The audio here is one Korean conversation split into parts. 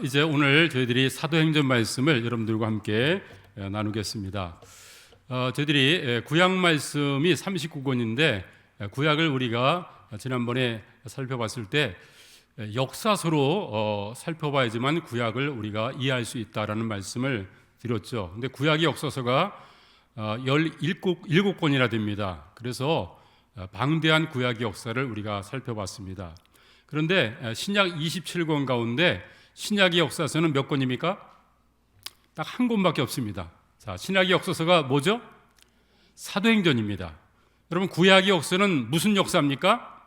이제 오늘 저희들이 사도행전 말씀을 여러분들과 함께 나누겠습니다. 저희들이 구약 말씀이 39권인데 구약을 우리가 지난번에 살펴봤을 때 역사서로 살펴봐야지만 구약을 우리가 이해할 수 있다라는 말씀을 드렸죠. 근데 구약의 역사서가 17권이나 됩니다. 그래서 방대한 구약의 역사를 우리가 살펴봤습니다. 그런데 신약 27권 가운데 신약의 역사서는 몇 권입니까? 딱 한 권밖에 없습니다. 자, 신약의 역사서가 뭐죠? 사도행전입니다. 여러분, 구약의 역사는 무슨 역사입니까?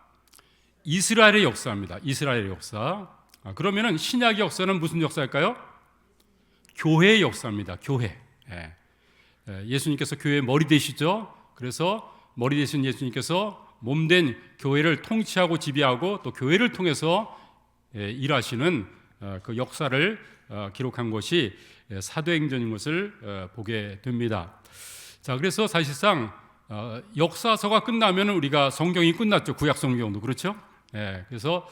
이스라엘의 역사입니다. 이스라엘의 역사. 그러면은 신약의 역사는 무슨 역사일까요? 교회의 역사입니다. 교회. 예수님께서 교회의 머리 되시죠. 그래서 머리 되신 예수님께서 몸된 교회를 통치하고 지배하고 또 교회를 통해서 일하시는 그 역사를 기록한 것이 사도행전인 것을 보게 됩니다. 자, 그래서 사실상 역사서가 끝나면 우리가 성경이 끝났죠. 구약 성경도 그렇죠. 그래서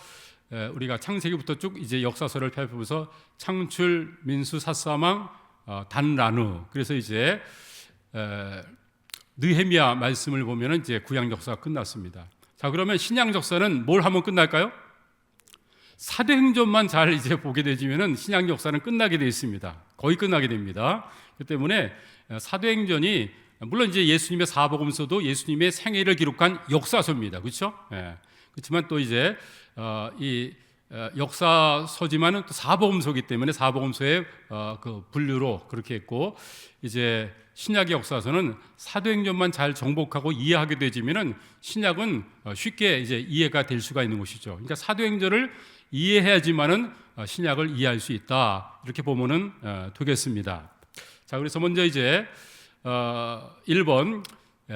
우리가 창세기부터 쭉 이제 역사서를 펴보면서 창출, 민수, 사사망, 단란후. 그래서 이제 느헤미야 말씀을 보면은 이제 구약 역사가 끝났습니다. 자, 그러면 신약 역사는 뭘 하면 끝날까요? 사도행전만 잘 이제 보게 되지면은 신약 역사는 끝나게 되어 있습니다. 거의 끝나게 됩니다. 그 때문에 사도행전이 물론 이제 예수님의 사복음서도 예수님의 생애를 기록한 역사서입니다. 그렇죠? 그렇지만 또 이제 이 역사서지만은 또 사복음서이기 때문에 사복음서의 그 분류로 그렇게 했고, 이제 신약의 역사서는 사도행전만 잘 정복하고 이해하게 되지면은 신약은 쉽게 이제 이해가 될 수가 있는 것이죠. 그러니까 사도행전을 이해해야지만은 신약을 이해할 수 있다, 이렇게 보면은 되겠습니다. 자, 그래서 먼저 이제 1번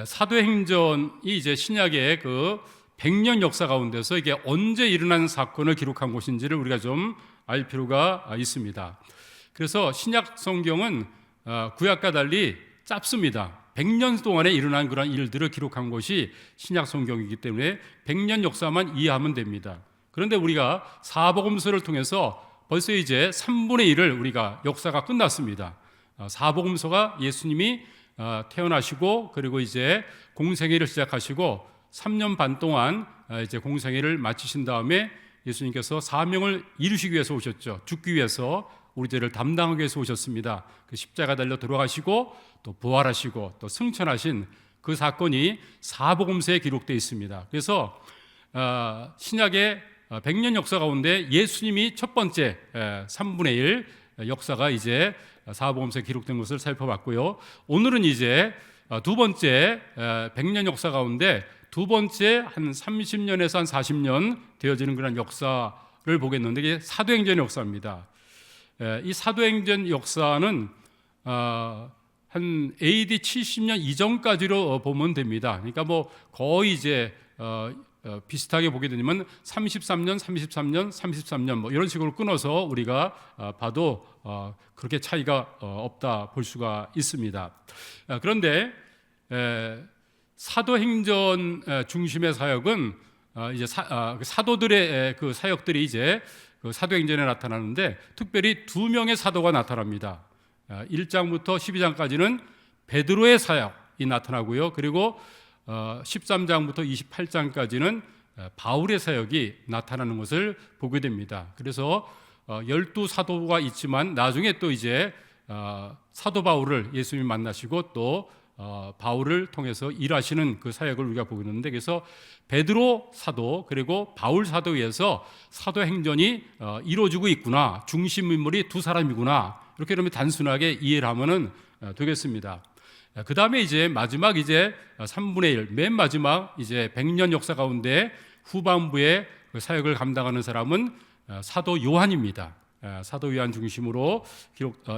사도행전이 이제 신약의 그 100년 역사 가운데서 이게 언제 일어난 사건을 기록한 것인지를 우리가 좀 알 필요가 있습니다. 그래서 신약 성경은 구약과 달리 짧습니다. 100년 동안에 일어난 그런 일들을 기록한 것이 신약 성경이기 때문에 100년 역사만 이해하면 됩니다. 그런데 우리가 사복음서를 통해서 벌써 이제 3분의 1을 우리가 역사가 끝났습니다. 사복음서가 예수님이 태어나시고 그리고 이제 공생애를 시작하시고 3년 반 동안 이제 공생애를 마치신 다음에 예수님께서 사명을 이루시기 위해서 오셨죠. 죽기 위해서 우리 죄를 담당하기 위해서 오셨습니다. 그 십자가 달려 돌아가시고 또 부활하시고 또 승천하신 그 사건이 사복음서에 기록되어 있습니다. 그래서 신약의 100년 역사 가운데 예수님이 첫 번째 3분의 1 역사가 이제 사복음서에 기록된 것을 살펴봤고요. 오늘은 이제 두 번째 100년 역사 가운데 두 번째 한 30년에서 한 40년 되어지는 그런 역사를 보겠는데, 이게 사도행전의 역사입니다. 이 사도행전 역사는 한 AD 70년 이전까지로 보면 됩니다. 그러니까 뭐 거의 이제 비슷하게 보게 되면 33년, 33년, 33년 뭐 이런 식으로 끊어서 우리가 봐도 그렇게 차이가 없다 볼 수가 있습니다. 그런데 사도행전 중심의 사역은 이제 사도들의 그 사역들이 이제 그 사도행전에 나타나는데, 특별히 두 명의 사도가 나타납니다. 1장부터 12장까지는 베드로의 사역이 나타나고요. 그리고 13장부터 28장까지는 바울의 사역이 나타나는 것을 보게 됩니다. 그래서 12사도가 있지만 나중에 또 이제 사도 바울을 예수님이 만나시고 또 바울을 통해서 일하시는 그 사역을 우리가 보고 있는데, 그래서 베드로 사도 그리고 바울 사도에 의해서 사도행전이 이루어지고 있구나, 중심 인물이 두 사람이구나, 이렇게 그러면 단순하게 이해를 하면은 되겠습니다. 그 다음에 이제 마지막 이제 3분의 1, 맨 마지막 이제 100년 역사 가운데 후반부에 그 사역을 감당하는 사람은 사도 요한입니다. 사도 요한 중심으로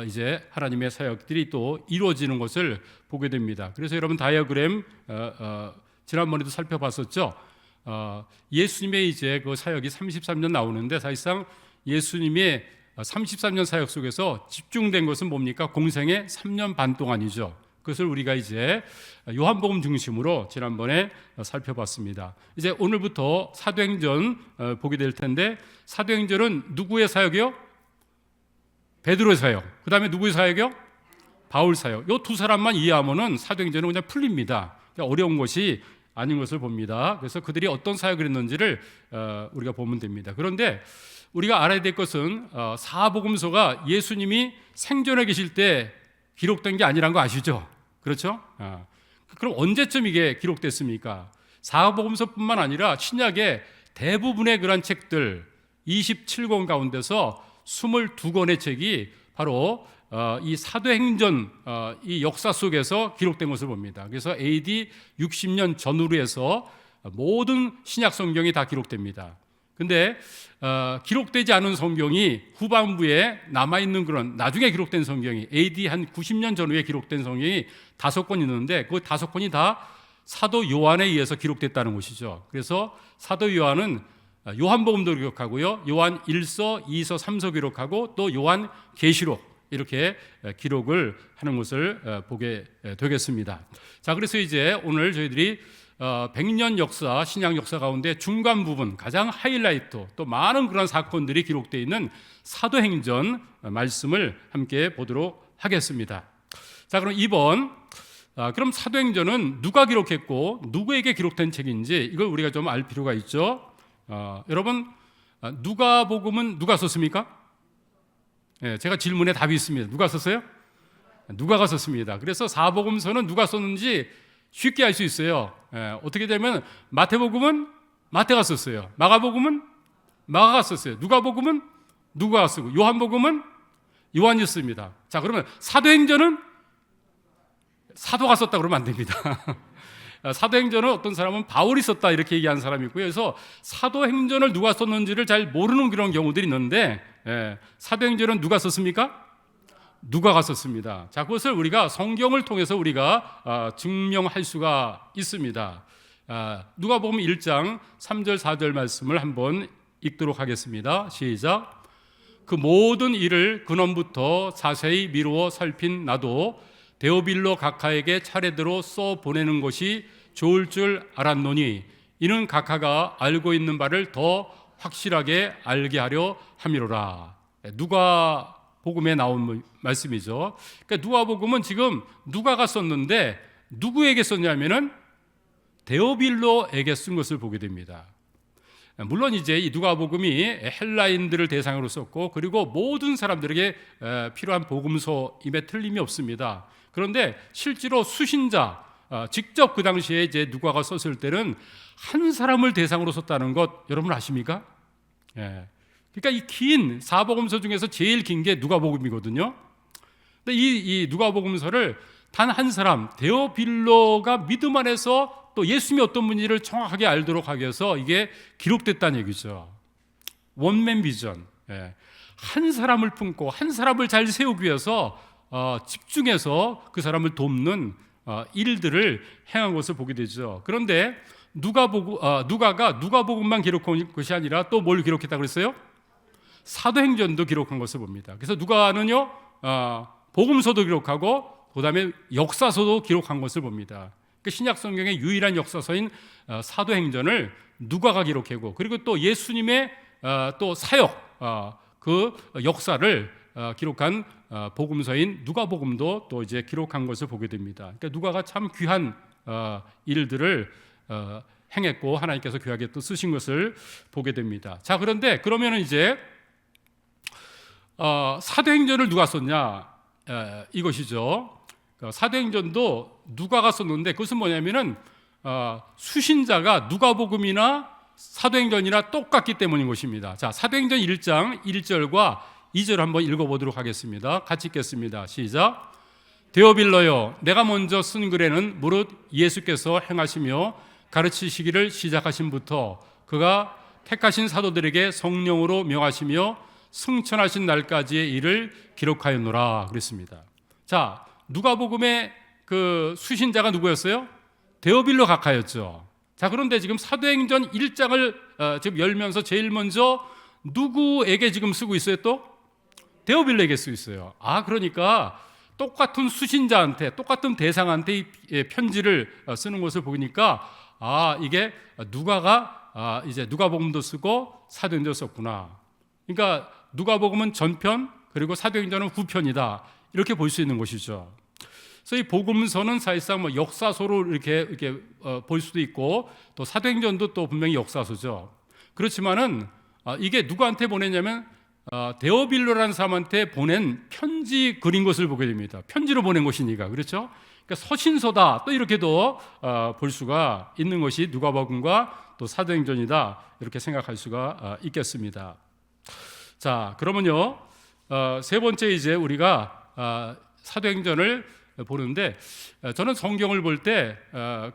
이제 하나님의 사역들이 또 이루어지는 것을 보게 됩니다. 그래서 여러분 다이어그램 지난번에도 살펴봤었죠. 예수님의 이제 그 사역이 33년 나오는데, 사실상 예수님의 33년 사역 속에서 집중된 것은 뭡니까? 공생의 3년 반 동안이죠. 그것을 우리가 이제 요한복음 중심으로 지난번에 살펴봤습니다. 이제 오늘부터 사도행전 보게 될 텐데, 사도행전은 누구의 사역이요? 베드로의 사역, 그 다음에 누구의 사역이요? 바울 사역. 이 두 사람만 이해하면은 사도행전은 그냥 풀립니다. 그러니까 어려운 것이 아닌 것을 봅니다. 그래서 그들이 어떤 사역을 했는지를 우리가 보면 됩니다. 그런데 우리가 알아야 될 것은 사복음서가 예수님이 생전에 계실 때 기록된 게 아니라는 거 아시죠? 그렇죠? 그럼 언제쯤 이게 기록됐습니까? 사복음서뿐만 아니라 신약의 대부분의 그런 책들 27권 가운데서 22권의 책이 바로 이 사도행전 이 역사 속에서 기록된 것을 봅니다. 그래서 AD 60년 전후로 해서 모든 신약 성경이 다 기록됩니다. 근데 기록되지 않은 성경이 후반부에 남아있는 그런 나중에 기록된 성경이 AD 한 90년 전후에 기록된 성경이 5권 있는데 그 5권이 다 사도 요한에 의해서 기록됐다는 것이죠. 그래서 사도 요한은 요한복음도 기록하고요, 요한 1서, 2서, 3서 기록하고 또 요한 계시록 이렇게 기록을 하는 것을 보게 되겠습니다. 자, 그래서 이제 오늘 저희들이 100년 역사, 신약 역사 가운데 중간 부분, 가장 하이라이트, 또 많은 그런 사건들이 기록되어 있는 사도행전 말씀을 함께 보도록 하겠습니다. 자, 그럼 2번, 그럼 사도행전은 누가 기록했고 누구에게 기록된 책인지 이걸 우리가 좀 알 필요가 있죠. 여러분, 누가복음은 누가 썼습니까? 제가 질문에 답이 있습니다. 누가 썼어요? 누가가 썼습니다. 그래서 사복음서는 누가 썼는지 쉽게 알 수 있어요. 어떻게 되면 마태복음은 마태가 썼어요. 마가복음은 마가가 썼어요. 누가복음은 누가가 쓰고 요한복음은 요한이 썼습니다. 자, 그러면 사도행전은 사도가 썼다 그러면 안 됩니다. 사도행전은 어떤 사람은 바울이 썼다 이렇게 얘기하는 사람이 있고요. 그래서 사도행전을 누가 썼는지를 잘 모르는 그런 경우들이 있는데 사도행전은 누가 썼습니까? 누가가 썼습니다. 자, 그것을 우리가 성경을 통해서 우리가 증명할 수가 있습니다. 누가복음 1장 3절 4절 말씀을 한번 읽도록 하겠습니다. 시작. 그 모든 일을 근원부터 자세히 미루어 살핀 나도 데오빌로 각하에게 차례대로 써 보내는 것이 좋을 줄 알았노니 이는 각하가 알고 있는 바를 더 확실하게 알게 하려 함이로라. 누가복음에 나온 말씀이죠. 그러니까 누가복음은 지금 누가가 썼는데 누구에게 썼냐면은 데오빌로에게 쓴 것을 보게 됩니다. 물론 이제 이 누가복음이 헬라인들을 대상으로 썼고 그리고 모든 사람들에게 필요한 복음서임에 틀림이 없습니다. 그런데 실제로 수신자 직접 그 당시에 이제 누가가 썼을 때는 한 사람을 대상으로 썼다는 것 여러분 아십니까? 그러니까 이 긴 사복음서 중에서 제일 긴 게 누가복음이거든요. 근데 이 누가복음서를 단 한 사람 데오빌로가 믿음 안에서 또 예수님이 어떤 분인지를 정확하게 알도록 하기 위해서 이게 기록됐다는 얘기죠. 원맨 비전. 한 사람을 품고 한 사람을 잘 세우기 위해서 집중해서 그 사람을 돕는 일들을 행한 것을 보게 되죠. 그런데 누가가 누가복음만 기록한 것이 아니라 또 뭘 기록했다고 그랬어요? 사도행전도 기록한 것을 봅니다. 그래서 누가는요 복음서도 기록하고 그다음에 역사서도 기록한 것을 봅니다. 신약 성경의 유일한 역사서인 사도행전을 누가가 기록하고 그리고 또 예수님의 또 사역 그 역사를 기록한 복음서인 누가복음도 또 이제 기록한 것을 보게 됩니다. 그러니까 누가가 참 귀한 일들을 행했고 하나님께서 귀하게 또 쓰신 것을 보게 됩니다. 자, 그런데 그러면은 이제 사도행전을 누가 썼냐 이것이죠. 사도행전도 누가가 썼는데 그것은 뭐냐면은 수신자가 누가복음이나 사도행전이나 똑같기 때문인 것입니다. 자, 사도행전 1장 1절과 2절 한번 읽어보도록 하겠습니다. 같이 읽겠습니다. 시작. 데오빌로여, 내가 먼저 쓴 글에는 무릇 예수께서 행하시며 가르치시기를 시작하신부터 그가 택하신 사도들에게 성령으로 명하시며 승천하신 날까지의 일을 기록하였노라 그랬습니다. 자, 누가복음의 그 수신자가 누구였어요? 데오빌로 각하였죠. 자, 그런데 지금 사도행전 1장을 지금 열면서 제일 먼저 누구에게 지금 쓰고 있어요? 또 데오빌로에게 쓰고 있어요. 그러니까 똑같은 수신자한테 똑같은 대상한테 이 편지를 쓰는 것을 보니까 이게 누가가 이제 누가복음도 쓰고 사도행전도 썼구나. 그러니까 누가복음은 전편, 그리고 사도행전은 후편이다. 이렇게 볼 수 있는 것이죠. 그래서 이 복음서는 사실상 뭐 역사서로 이렇게 볼 수도 있고, 또 사도행전도 또 분명히 역사서죠. 그렇지만은 이게 누구한테 보냈냐면 데오빌로라는 사람한테 보낸 편지 그린 것을 보게 됩니다. 편지로 보낸 것이니까. 그렇죠? 그러니까 서신서다, 또 이렇게도 볼 수가 있는 것이 누가복음과 또 사도행전이다, 이렇게 생각할 수가 있겠습니다. 자, 그러면요, 세 번째 이제 우리가 사도행전을 보는데, 저는 성경을 볼 때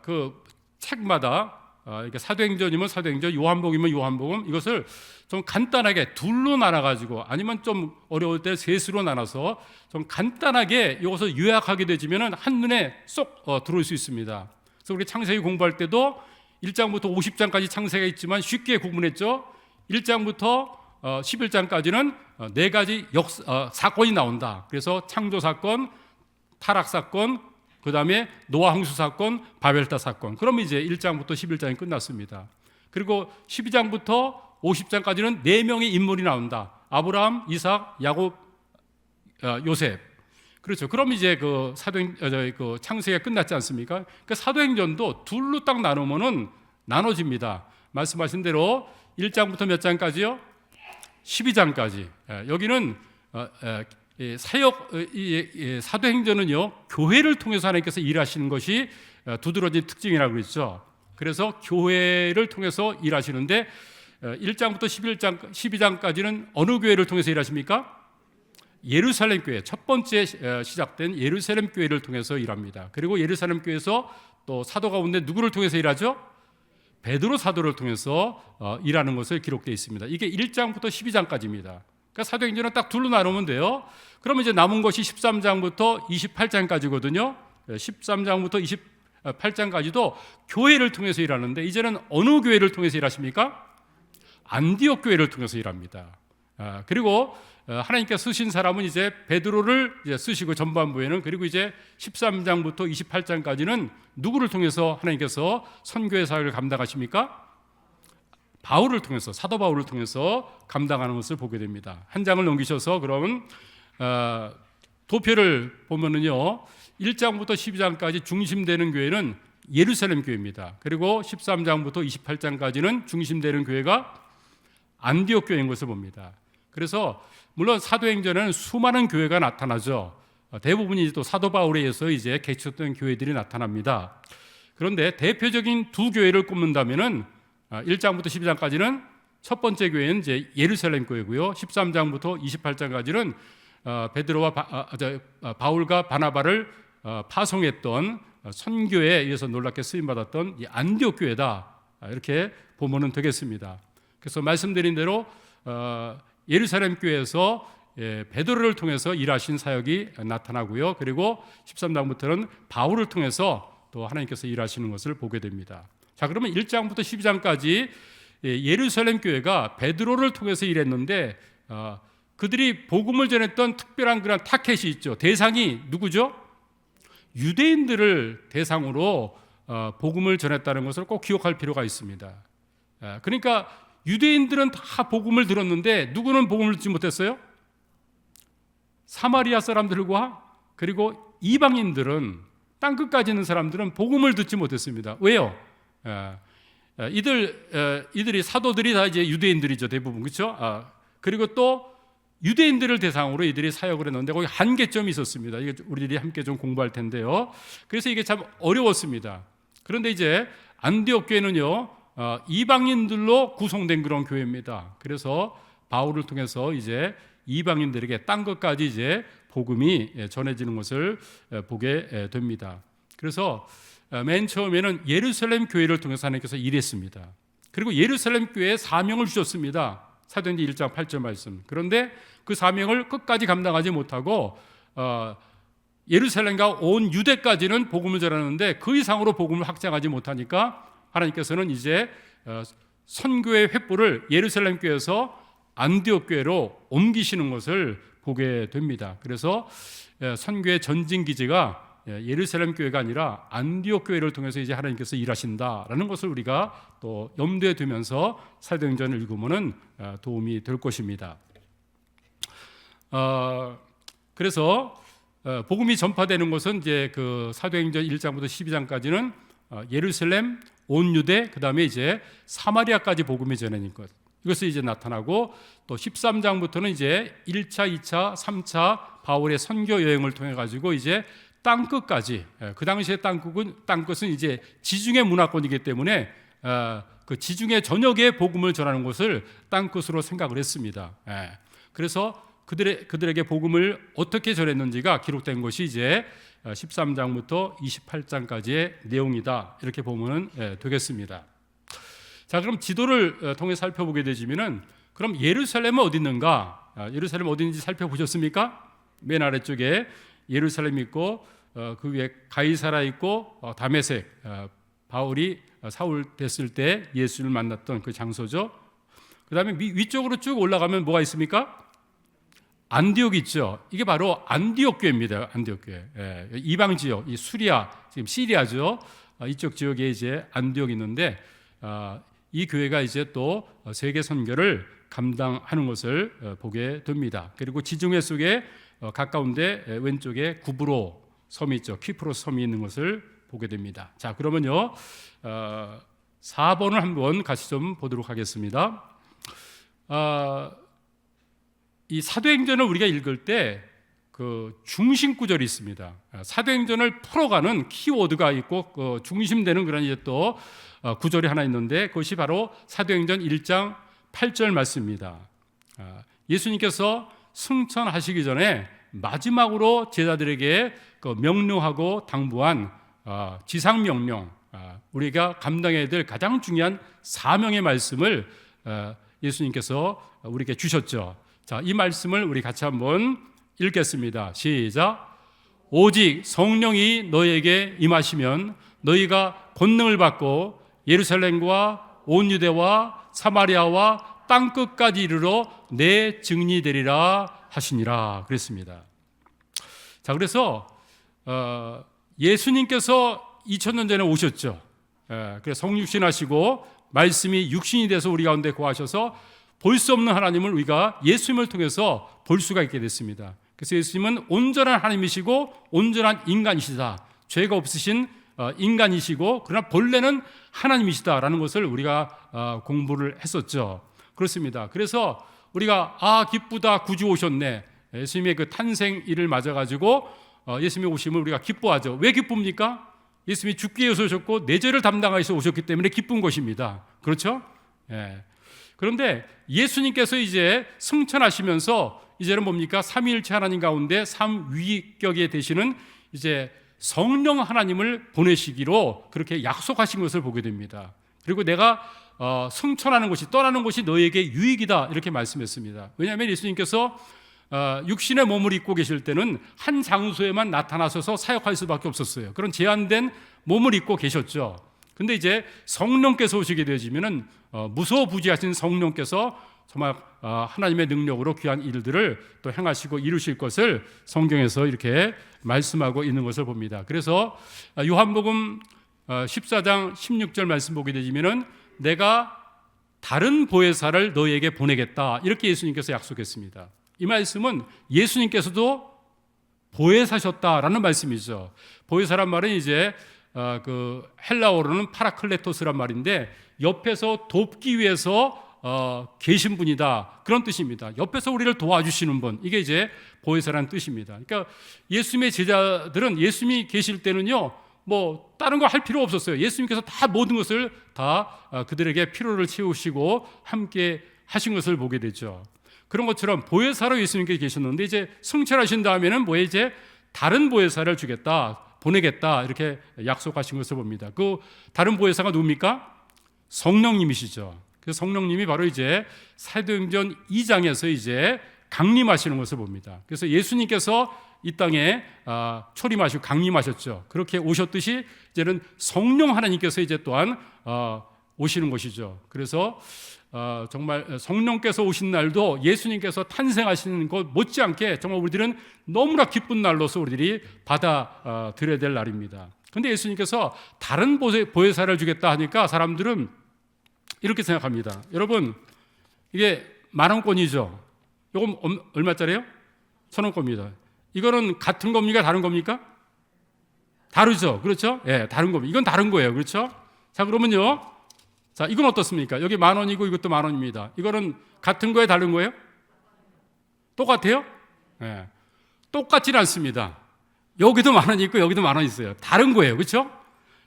그 책마다 이렇게 사도행전이면 사도행전, 요한복음이면 요한복음, 이것을 좀 간단하게 둘로 나눠가지고, 아니면 좀 어려울 때 셋으로 나눠서 좀 간단하게 이것을 요약하게 되지면 한눈에 쏙 들어올 수 있습니다. 그래서 우리 창세기 공부할 때도 1장부터 50장까지 창세가 있지만 쉽게 구분했죠. 1장부터 11장까지는 네 가지 사건이 나온다. 그래서 창조 사건, 타락 사건, 그 다음에 노아 홍수 사건, 바벨탑 사건. 그러면 이제 1장부터 11장이 끝났습니다. 그리고 12장부터 50장까지는 4명의 인물이 나온다. 아브라함, 이삭, 야곱, 요셉. 그렇죠. 그럼 이제 그 창세기가 끝났지 않습니까? 그 사도행전도 둘로 딱 나누면은 나눠집니다. 말씀하신 대로 1장부터 몇 장까지요? 12장까지. 여기는 사도행전은요, 교회를 통해서 하나님께서 일하시는 것이 두드러진 특징이라고 그랬죠. 그래서 교회를 통해서 일하시는데 1장부터 12장까지는 어느 교회를 통해서 일하십니까? 예루살렘 교회, 첫 번째 시작된 예루살렘 교회를 통해서 일합니다. 그리고 예루살렘 교회에서 또 사도 가운데 누구를 통해서 일하죠? 베드로 사도를 통해서 일하는 것을 기록되어 있습니다. 이게 1장부터 12장까지입니다. 그러니까 사도행전은 딱 둘로 나누면 돼요. 그러면 이제 남은 것이 13장부터 28장까지거든요. 13장부터 28장까지도 교회를 통해서 일하는데, 이제는 어느 교회를 통해서 일하십니까? 안디옥 교회를 통해서 일합니다. 그리고 하나님께서 쓰신 사람은 이제 베드로를 이제 쓰시고, 전반부에는, 그리고 이제 13장부터 28장까지는 누구를 통해서 하나님께서 선교의 사역을 감당하십니까? 바울을 통해서, 사도 바울을 통해서 감당하는 것을 보게 됩니다. 한 장을 넘기셔서 그러면 도표를 보면은요, 1장부터 12장까지 중심되는 교회는 예루살렘 교회입니다. 그리고 13장부터 28장까지는 중심되는 교회가 안디옥 교회인 것을 봅니다. 그래서 물론 사도행전에는 수많은 교회가 나타나죠. 대부분이 또 사도 바울에 의해서 이제 개척된 교회들이 나타납니다. 그런데 대표적인 두 교회를 꼽는다면은 1장부터 12장까지는 첫 번째 교회는 이제 예루살렘 교회고요. 13장부터 28장까지는 베드로와 바울과 바나바를 파송했던 선교에 의해서 놀랍게 쓰임 받았던 이 안디옥 교회다, 이렇게 보면은 되겠습니다. 그래서 말씀드린 대로 예루살렘 교회에서 베드로를 통해서 일하신 사역이 나타나고요. 그리고 13장부터는 바울을 통해서 또 하나님께서 일하시는 것을 보게 됩니다. 자, 그러면 1장부터 12장까지 예루살렘 교회가 베드로를 통해서 일했는데, 그들이 복음을 전했던 특별한 그런 타켓이 있죠. 대상이 누구죠? 유대인들을 대상으로 복음을 전했다는 것을 꼭 기억할 필요가 있습니다. 그러니까 유대인들은 다 복음을 들었는데 누구는 복음을 듣지 못했어요? 사마리아 사람들과 그리고 이방인들은, 땅끝까지 있는 사람들은 복음을 듣지 못했습니다. 왜요? 이들이 사도들이 다 이제 유대인들이죠, 대부분. 그렇죠? 그리고 또 유대인들을 대상으로 이들이 사역을 했는데 거기 한계점이 있었습니다. 이게 우리들이 함께 좀 공부할 텐데요. 그래서 이게 참 어려웠습니다. 그런데 이제 안디옥 교회는요, 이방인들로 구성된 그런 교회입니다. 그래서 바울을 통해서 이제 이방인들에게 땅 끝까지 이제 복음이 전해지는 것을 보게 됩니다. 그래서 맨 처음에는 예루살렘 교회를 통해서 하나님께서 일했습니다. 그리고 예루살렘 교회에 사명을 주셨습니다. 사도행전 1장 8절 말씀. 그런데 그 사명을 끝까지 감당하지 못하고 예루살렘과 온 유대까지는 복음을 전하는데 그 이상으로 복음을 확장하지 못하니까 하나님께서는 이제 선교의 횃불을 예루살렘 교회에서 안디옥 교회로 옮기시는 것을 보게 됩니다. 그래서 선교의 전진 기지가 예루살렘 교회가 아니라 안디옥 교회를 통해서 이제 하나님께서 일하신다라는 것을 우리가 또 염두에 두면서 사도행전을 읽으면은 도움이 될 것입니다. 그래서 복음이 전파되는 것은 이제 그 사도행전 1장부터 12장까지는 예루살렘, 온 유대, 그다음에 이제 사마리아까지 복음이 전하는 것. 이것이 이제 나타나고 또 13장부터는 이제 1차, 2차, 3차 바울의 선교 여행을 통해 가지고 이제 땅 끝까지, 그 당시에 땅 끝은 이제 지중해 문화권이기 때문에 그 지중해 전역에 복음을 전하는 것을 땅 끝으로 생각을 했습니다. 그래서 그들에게 복음을 어떻게 전했는지가 기록된 것이 이제 13장부터 28장까지의 내용이다, 이렇게 보면 되겠습니다. 자, 그럼 지도를 통해 살펴보게 되지면은 그럼 예루살렘은 어디 있는가? 예루살렘 어디 있는지 살펴보셨습니까? 맨 아래쪽에 예루살렘 있고 그 위에 가이사라 있고 다메섹, 바울이 사울 됐을 때 예수를 만났던 그 장소죠. 그 다음에 위쪽으로 쭉 올라가면 뭐가 있습니까? 안디옥 있죠. 이게 바로 안디옥 교회입니다. 안디옥 교회. 이방 지역, 이 수리아, 지금 시리아죠. 이쪽 지역에 이제 안디옥이 있는데 이 교회가 이제 또 세계 선교를 감당하는 것을 보게 됩니다. 그리고 지중해 속에 가까운데 왼쪽에 구브로 섬이 있죠. 키프로스 섬이 있는 것을 보게 됩니다. 자, 그러면요 4번을 한번 같이 좀 보도록 하겠습니다. 이 사도행전을 우리가 읽을 때 그 중심 구절이 있습니다. 사도행전을 풀어가는 키워드가 있고 그 중심되는 그런 이제 또 구절이 하나 있는데 그것이 바로 사도행전 1장 8절 말씀입니다. 예수님께서 승천하시기 전에 마지막으로 제자들에게 그 명령하고 당부한 지상 명령, 우리가 감당해야 될 가장 중요한 사명의 말씀을 예수님께서 우리에게 주셨죠. 자, 이 말씀을 우리 같이 한번 읽겠습니다. 시작. 오직 성령이 너희에게 임하시면 너희가 권능을 받고 예루살렘과 온 유대와 사마리아와 땅 끝까지 이르러 내 증인이 되리라 하시니라 그랬습니다. 자, 그래서 예수님께서 2000년 전에 오셨죠. 그래서 성육신 하시고 말씀이 육신이 돼서 우리 가운데 거하셔서 볼 수 없는 하나님을 우리가 예수님을 통해서 볼 수가 있게 됐습니다. 그래서 예수님은 온전한 하나님이시고 온전한 인간이시다. 죄가 없으신 인간이시고 그러나 본래는 하나님이시다라는 것을 우리가 공부를 했었죠. 그렇습니다. 그래서 우리가 기쁘다, 구주 오셨네. 예수님의 그 탄생일을 맞아가지고 예수님의 오심을 우리가 기뻐하죠. 왜 기쁩니까? 예수님이 죽기 위해서 오셨고 내 죄를 담당하셔서 오셨기 때문에 기쁜 것입니다. 그렇죠? 그런데 예수님께서 이제 승천하시면서 이제는 뭡니까? 삼위일체 하나님 가운데 삼위격에 되시는 이제 성령 하나님을 보내시기로 그렇게 약속하신 것을 보게 됩니다. 그리고 내가 승천하는 것이, 떠나는 것이 너에게 유익이다, 이렇게 말씀했습니다. 왜냐하면 예수님께서 육신의 몸을 입고 계실 때는 한 장소에만 나타나셔서 사역할 수밖에 없었어요. 그런 제한된 몸을 입고 계셨죠. 근데 이제 성령께서 오시게 되어지면은 무소부지하신 성령께서 정말 하나님의 능력으로 귀한 일들을 또 행하시고 이루실 것을 성경에서 이렇게 말씀하고 있는 것을 봅니다. 그래서 요한복음 14장 16절 말씀 보게 되면은 내가 다른 보혜사를 너희에게 보내겠다, 이렇게 예수님께서 약속했습니다. 이 말씀은 예수님께서도 보혜사셨다라는 말씀이죠. 보혜사란 말은 이제 그 헬라어로는 파라클레토스란 말인데 옆에서 돕기 위해서 계신 분이다, 그런 뜻입니다. 옆에서 우리를 도와주시는 분, 이게 이제 보혜사라는 뜻입니다. 그러니까 예수님의 제자들은 예수님이 계실 때는요 뭐 다른 거 할 필요 없었어요. 예수님께서 다 모든 것을 다 그들에게 필요를 채우시고 함께 하신 것을 보게 되죠. 그런 것처럼 보혜사로 예수님께서 계셨는데 이제 승천하신 다음에는 뭐 이제 다른 보혜사를 주겠다, 보내겠다, 이렇게 약속하신 것을 봅니다. 그 다른 보혜사가 누굽니까? 성령님이시죠. 그 성령님이 바로 이제 사도행전 2장에서 이제 강림하시는 것을 봅니다. 그래서 예수님께서 이 땅에 초림하시고 강림하셨죠. 그렇게 오셨듯이 이제는 성령 하나님께서 이제 또한 오시는 것이죠. 그래서 정말 성령께서 오신 날도 예수님께서 탄생하시는 것 못지않게 정말 우리들은 너무나 기쁜 날로서 우리들이 받아들여야 될 날입니다. 그런데 예수님께서 다른 보혜사를 주겠다 하니까 사람들은 이렇게 생각합니다. 여러분, 이게 10,000원권이죠. 이건 얼마짜리예요? 천원 겁니다. 이거는 같은 겁니까? 다른 겁니까? 다르죠. 그렇죠? 예, 다른 겁니다. 이건 다른 거예요. 그렇죠? 자, 그러면요. 자, 이건 어떻습니까? 여기 10,000원이고 이것도 10,000원입니다. 이거는 같은 거예요? 다른 거예요? 똑같아요? 예. 똑같지는 않습니다. 여기도 10,000원이 있고 여기도 10,000원이 있어요. 다른 거예요. 그렇죠?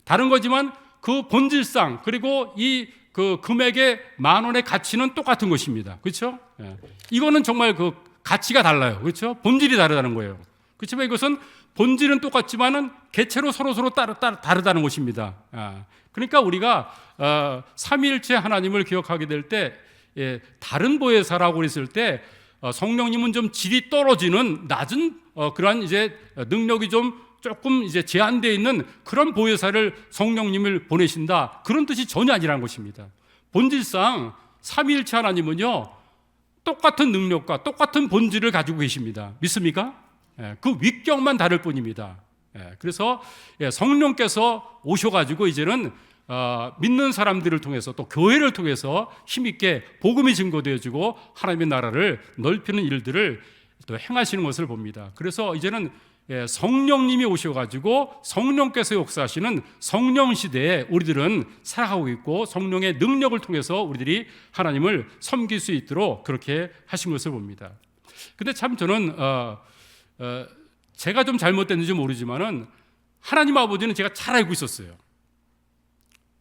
다른 거지만 그 본질상 그리고 이 그 금액의 10,000원의 가치는 똑같은 것입니다. 그렇죠? 예. 이거는 정말 그 가치가 달라요. 그렇죠? 본질이 다르다는 거예요. 그렇지만 이것은 본질은 똑같지만은 개체로 서로 다르다는 것입니다. 그러니까 우리가 삼위일체 하나님을 기억하게 될 때 다른 보혜사라고 했을 때 성령님은 좀 질이 떨어지는 낮은 그러한 이제 능력이 좀 조금 이제 제한되어 있는 그런 보혜사를 성령님을 보내신다. 그런 뜻이 전혀 아니라는 것입니다. 본질상 삼위일체 하나님은요 똑같은 능력과 똑같은 본질을 가지고 계십니다. 믿습니까? 그 윗격만 다를 뿐입니다. 그래서 성령께서 오셔가지고 이제는 믿는 사람들을 통해서 또 교회를 통해서 힘있게 복음이 증거되어지고 하나님의 나라를 넓히는 일들을 또 행하시는 것을 봅니다. 그래서 이제는 성령님이 오셔가지고 성령께서 역사하시는 성령 시대에 우리들은 살아가고 있고 성령의 능력을 통해서 우리들이 하나님을 섬길 수 있도록 그렇게 하신 것을 봅니다. 근데 참 저는 제가 좀 잘못됐는지 모르지만은 하나님 아버지는 제가 잘 알고 있었어요.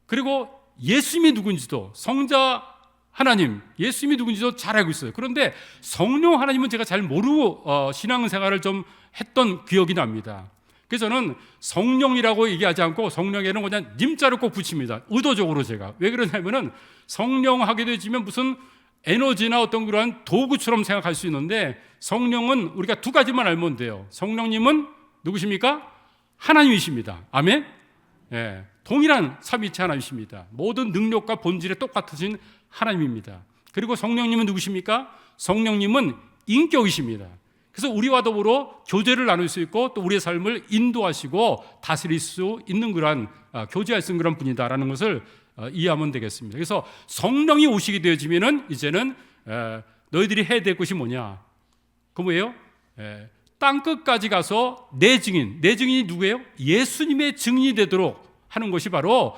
그리고 예수님이 누군지도 성자 하나님, 예수님이 누군지도 잘 알고 있어요. 그런데 성령 하나님은 제가 잘 모르고 신앙생활을 좀 했던 기억이 납니다. 그래서 저는 성령이라고 얘기하지 않고 성령에는 그냥 님자를 꼭 붙입니다. 의도적으로 제가. 왜 그러냐면은 성령 하게 되지면 무슨 에너지나 어떤 그러한 도구처럼 생각할 수 있는데 성령은 우리가 두 가지만 알면 돼요. 성령님은 누구십니까? 하나님이십니다. 아멘? 예, 동일한 삼위일체 하나님이십니다. 모든 능력과 본질에 똑같으신 하나님입니다. 그리고 성령님은 누구십니까? 성령님은 인격이십니다. 그래서 우리와 더불어 교제를 나눌 수 있고 또 우리의 삶을 인도하시고 다스릴 수 있는 그런 교제할 수 있는 그런 분이다라는 것을 이해하면 되겠습니다. 그래서 성령이 오시게 되어지면은 이제는 너희들이 해야 될 것이 뭐냐? 그 뭐예요? 땅 끝까지 가서 내 증인이 누구예요? 예수님의 증인이 되도록 하는 것이 바로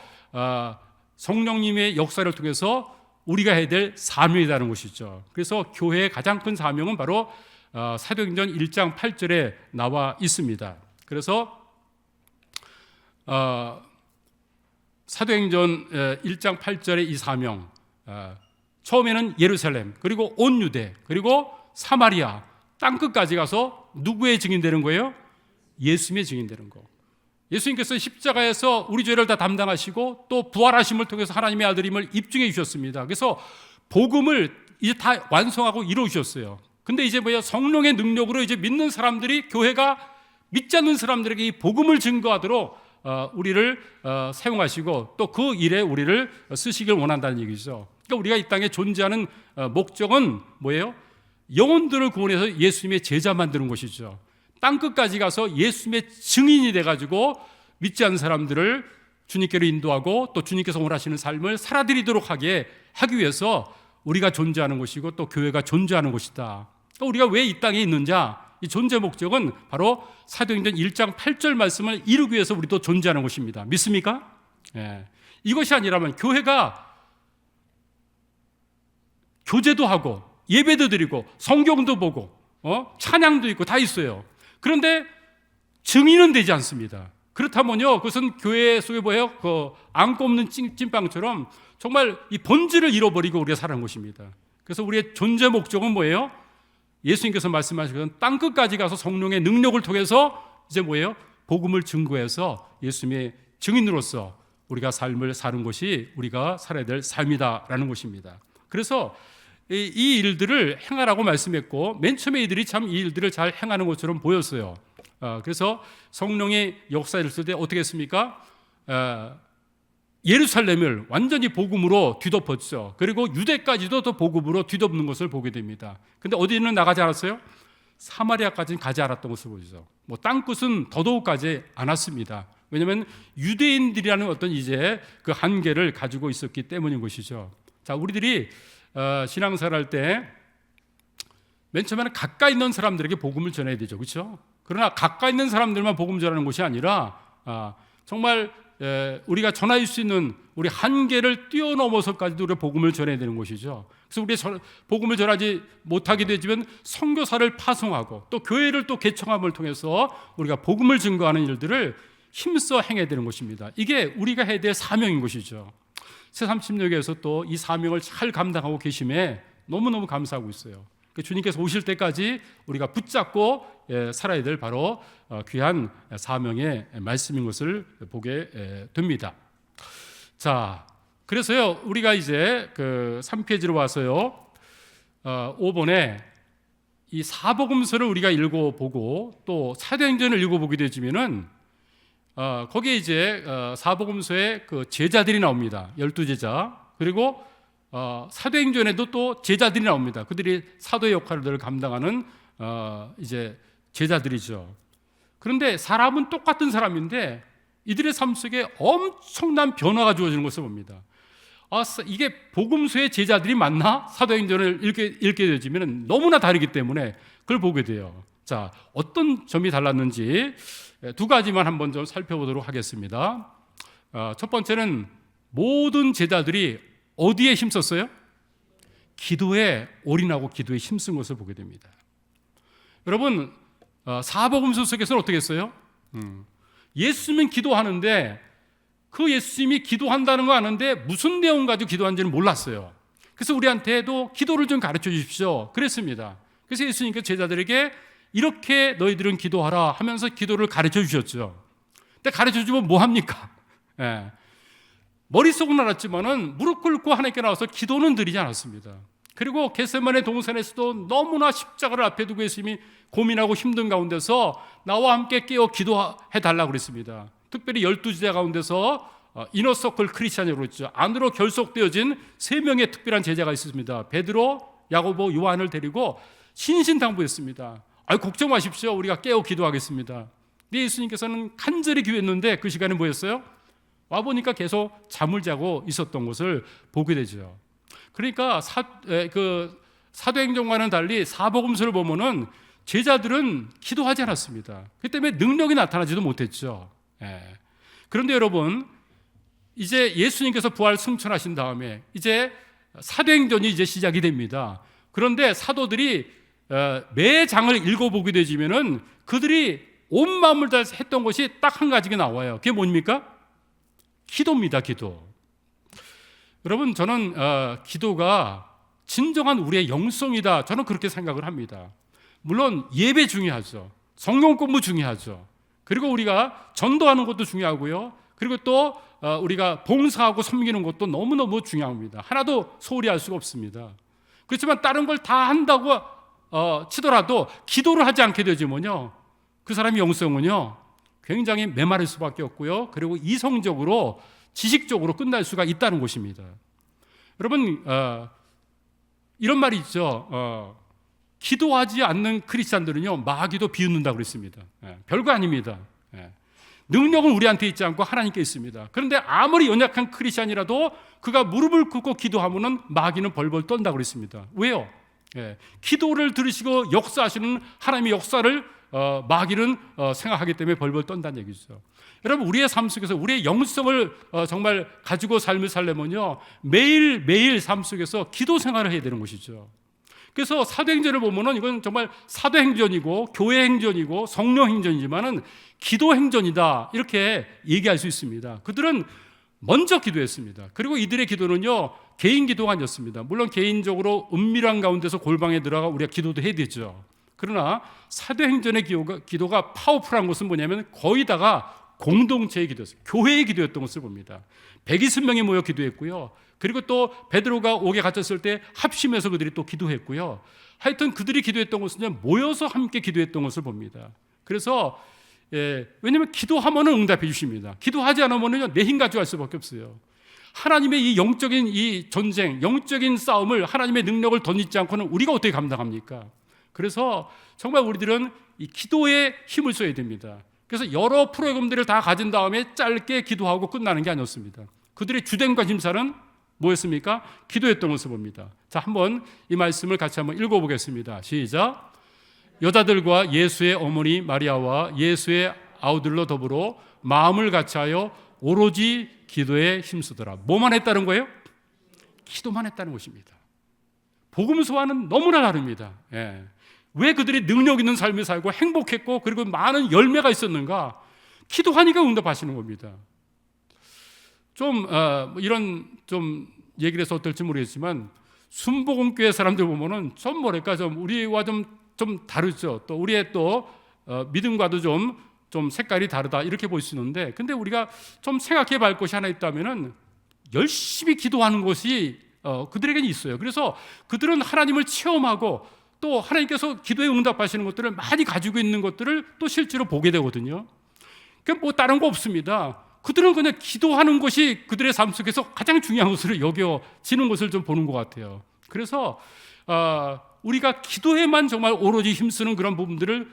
성령님의 역사를 통해서 우리가 해야 될 사명이라는 것이죠. 그래서 교회의 가장 큰 사명은 바로 사도행전 1장 8절에 나와 있습니다. 그래서 사도행전 1장 8절의 이 사명, 처음에는 예루살렘, 그리고 온 유대, 그리고 사마리아, 땅끝까지 가서 누구의 증인되는 거예요? 예수님의 증인되는 거. 예수님께서 십자가에서 우리 죄를 다 담당하시고 또 부활하심을 통해서 하나님의 아들임을 입증해 주셨습니다. 그래서 복음을 이제 다 완성하고 이루어 주셨어요. 근데 이제 뭐야? 성령의 능력으로 이제 믿는 사람들이, 교회가 믿지 않는 사람들에게 이 복음을 증거하도록 우리를 사용하시고 또 그 일에 우리를 쓰시길 원한다는 얘기죠. 그러니까 우리가 이 땅에 존재하는 목적은 뭐예요? 영혼들을 구원해서 예수님의 제자 만드는 것이죠. 땅끝까지 가서 예수님의 증인이 돼가지고 믿지 않는 사람들을 주님께로 인도하고 또 주님께서 원하시는 삶을 살아드리도록 하기 위해서 우리가 존재하는 것이고 또 교회가 존재하는 것이다. 그러니까 우리가 왜 이 땅에 있느냐? 이 존재 목적은 바로 사도행전 1장 8절 말씀을 이루기 위해서 우리도 존재하는 것입니다. 믿습니까? 이것이 아니라면 교회가 교제도 하고 예배도 드리고 성경도 보고 찬양도 있고 다 있어요. 그런데 증인은 되지 않습니다. 그렇다면요, 그것은 교회 속에 뭐예요? 그 안 꼽는 찐빵처럼 정말 이 본질을 잃어버리고 우리가 살아가는 것입니다. 그래서 우리의 존재 목적은 뭐예요? 예수님께서 말씀하시는 땅끝까지 가서 성령의 능력을 통해서 이제 뭐예요? 복음을 증거해서 예수님의 증인으로서 우리가 삶을 사는 것이 우리가 살아야 될 삶이다라는 것입니다. 그래서 이 일들을 행하라고 말씀했고 맨 처음에 이들이 참 이 일들을 잘 행하는 것처럼 보였어요. 그래서 성령의 역사를 했을 때 어떻게 했습니까? 예루살렘을 완전히 복음으로 뒤덮었죠. 그리고 유대까지도 또 복음으로 뒤덮는 것을 보게 됩니다. 근데 어디는 나가지 않았어요? 사마리아까지는 가지 않았던 것을 보죠. 뭐 땅끝은 더더욱 가지 않았습니다. 왜냐하면 유대인들이라는 어떤 이제 그 한계를 가지고 있었기 때문인 것이죠. 자, 우리들이 신앙생활 할 때 맨 처음에는 가까이 있는 사람들에게 복음을 전해야 되죠, 그렇죠? 그러나 가까이 있는 사람들만 복음 전하는 것이 아니라 정말 우리가 전할 수 있는 우리 한계를 뛰어넘어서까지도 우리가 복음을 전해야 되는 것이죠. 그래서 우리가 복음을 전하지 못하게 되지만 선교사를 파송하고 또 교회를 또 개청함을 통해서 우리가 복음을 증거하는 일들을 힘써 행해야 되는 것입니다. 이게 우리가 해야 될 사명인 것이죠. 새30역에서 또 이 사명을 잘 감당하고 계심에 너무너무 감사하고 있어요. 주님께서 오실 때까지 우리가 붙잡고 살아야 될 바로 귀한 사명의 말씀인 것을 보게 됩니다. 자, 그래서요 우리가 이제 그 3페이지로 와서요 5번에 이 사복음서를 우리가 읽어보고 또 사도행전을 읽어보게 되지면은 거기에 이제 사복음서에 그 제자들이 나옵니다. 12제자. 그리고 사도행전에도 또 제자들이 나옵니다. 그들이 사도의 역할을 감당하는 이제 제자들이죠. 그런데 사람은 똑같은 사람인데 이들의 삶 속에 엄청난 변화가 주어지는 것을 봅니다. 이게 복음서의 제자들이 맞나? 사도행전을 읽게 되지면 너무나 다르기 때문에 그걸 보게 돼요. 자, 어떤 점이 달랐는지 두 가지만 한번 좀 살펴보도록 하겠습니다. 첫 번째는 모든 제자들이 어디에 힘썼어요? 기도에 올인하고 기도에 힘쓴 것을 보게 됩니다. 여러분, 사복음서 속에서는 어떻게 했어요? 예수님은 기도하는데 그 예수님이 기도한다는 거 아는데 무슨 내용 가지고 기도하는지는 몰랐어요. 그래서 우리한테도 기도를 좀 가르쳐 주십시오 그랬습니다. 그래서 예수님께서 제자들에게 이렇게 너희들은 기도하라 하면서 기도를 가르쳐 주셨죠. 근데 가르쳐 주면 뭐 합니까? 머릿속은 알았지만은 무릎 꿇고 하나님께 나와서 기도는 드리지 않았습니다. 그리고 겟세마네 동산에서도 너무나 십자가를 앞에 두고 예수님이 고민하고 힘든 가운데서 나와 함께 깨어 기도해 달라고 그랬습니다. 특별히 12제자 가운데서 이너서클 크리스찬이라고 그랬죠. 안으로 결속되어진 3명의 특별한 제자가 있습니다. 베드로, 야고보, 요한을 데리고 신신당부했습니다. 걱정 마십시오. 우리가 깨어 기도하겠습니다. 근데 예수님께서는 간절히 기도했는데 그 시간에 뭐였어요? 와보니까 계속 잠을 자고 있었던 것을 보게 되죠. 그러니까 사도행전과는 달리 사복음서를 보면은 제자들은 기도하지 않았습니다. 그 때문에 능력이 나타나지도 못했죠. 그런데 여러분, 이제 예수님께서 부활 승천하신 다음에 이제 사도행전이 이제 시작이 됩니다. 그런데 사도들이 매 장을 읽어보게 되지면은 그들이 온 마음을 다해서 했던 것이 딱 한 가지가 나와요. 그게 뭡니까? 기도입니다. 기도. 여러분, 저는 기도가 진정한 우리의 영성이다. 저는 그렇게 생각을 합니다. 물론 예배 중요하죠. 성경 공부 중요하죠. 그리고 우리가 전도하는 것도 중요하고요. 그리고 또 우리가 봉사하고 섬기는 것도 너무너무 중요합니다. 하나도 소홀히 할 수가 없습니다. 그렇지만 다른 걸 다 한다고 치더라도 기도를 하지 않게 되지면요, 그 사람의 영성은요 굉장히 메마를 수밖에 없고요. 그리고 이성적으로 지식적으로 끝날 수가 있다는 것입니다. 여러분, 이런 말이 있죠. 기도하지 않는 크리스찬들은요 마귀도 비웃는다고 그랬습니다. 별거 아닙니다. 능력은 우리한테 있지 않고 하나님께 있습니다. 그런데 아무리 연약한 크리스찬이라도 그가 무릎을 꿇고 기도하면은 마귀는 벌벌 떤다고 그랬습니다. 왜요? 기도를 들으시고 역사하시는 하나님의 역사를 마귀는 생각하기 때문에 벌벌 떤다는 얘기죠. 여러분, 우리의 삶 속에서 우리의 영성을 정말 가지고 삶을 살려면요 매일매일 삶 속에서 기도 생활을 해야 되는 것이죠. 그래서 사도행전을 보면은 이건 정말 사도행전이고 교회행전이고 성령행전이지만은 기도행전이다 이렇게 얘기할 수 있습니다. 그들은 먼저 기도했습니다. 그리고 이들의 기도는요 개인 기도가 아니었습니다. 물론 개인적으로 은밀한 가운데서 골방에 들어가 우리가 기도도 해야 되죠. 그러나 사도행전의 기도가 파워풀한 것은 뭐냐면 거의 다가 공동체의 기도였습니다. 교회의 기도였던 것을 봅니다. 120명이 모여 기도했고요. 그리고 또 베드로가 옥에 갇혔을 때 합심해서 그들이 또 기도했고요. 하여튼 그들이 기도했던 것은 모여서 함께 기도했던 것을 봅니다. 그래서 왜냐하면 기도하면 응답해 주십니다. 기도하지 않으면 내 힘 가지고 할 수밖에 없어요. 하나님의 이 영적인 이 전쟁, 영적인 싸움을 하나님의 능력을 덧입지 않고는 우리가 어떻게 감당합니까? 그래서 정말 우리들은 이 기도에 힘을 써야 됩니다. 그래서 여러 프로그램들을 다 가진 다음에 짧게 기도하고 끝나는 게 아니었습니다. 그들의 주된 관심사는 뭐였습니까? 기도했던 것을 봅니다. 자, 한번 이 말씀을 같이 한번 읽어보겠습니다. 시작. 여자들과 예수의 어머니 마리아와 예수의 아우들로 더불어 마음을 같이하여 오로지 기도에 힘쓰더라. 뭐만 했다는 거예요? 기도만 했다는 것입니다. 복음서와는 너무나 다릅니다. 예. 왜 그들이 능력 있는 삶을 살고 행복했고 그리고 많은 열매가 있었는가? 기도하니까 응답하시는 겁니다. 이런 얘기를 해서 어떨지 모르겠지만 순복음교회 사람들 보면은 우리와 좀 다르죠. 또 우리의 믿음과도 좀 색깔이 다르다 이렇게 볼 수 있는데, 근데 우리가 좀 생각해 볼 것이 하나 있다면은 열심히 기도하는 것이 그들에게는 있어요. 그래서 그들은 하나님을 체험하고 또 하나님께서 기도에 응답하시는 것들을 많이 가지고 있는 것들을 또 실제로 보게 되거든요. 그러니까 뭐 다른 거 없습니다. 그들은 그냥 기도하는 것이 그들의 삶 속에서 가장 중요한 것으로 여겨지는 것을 좀 보는 것 같아요. 그래서 우리가 기도에만 정말 오로지 힘쓰는 그런 부분들을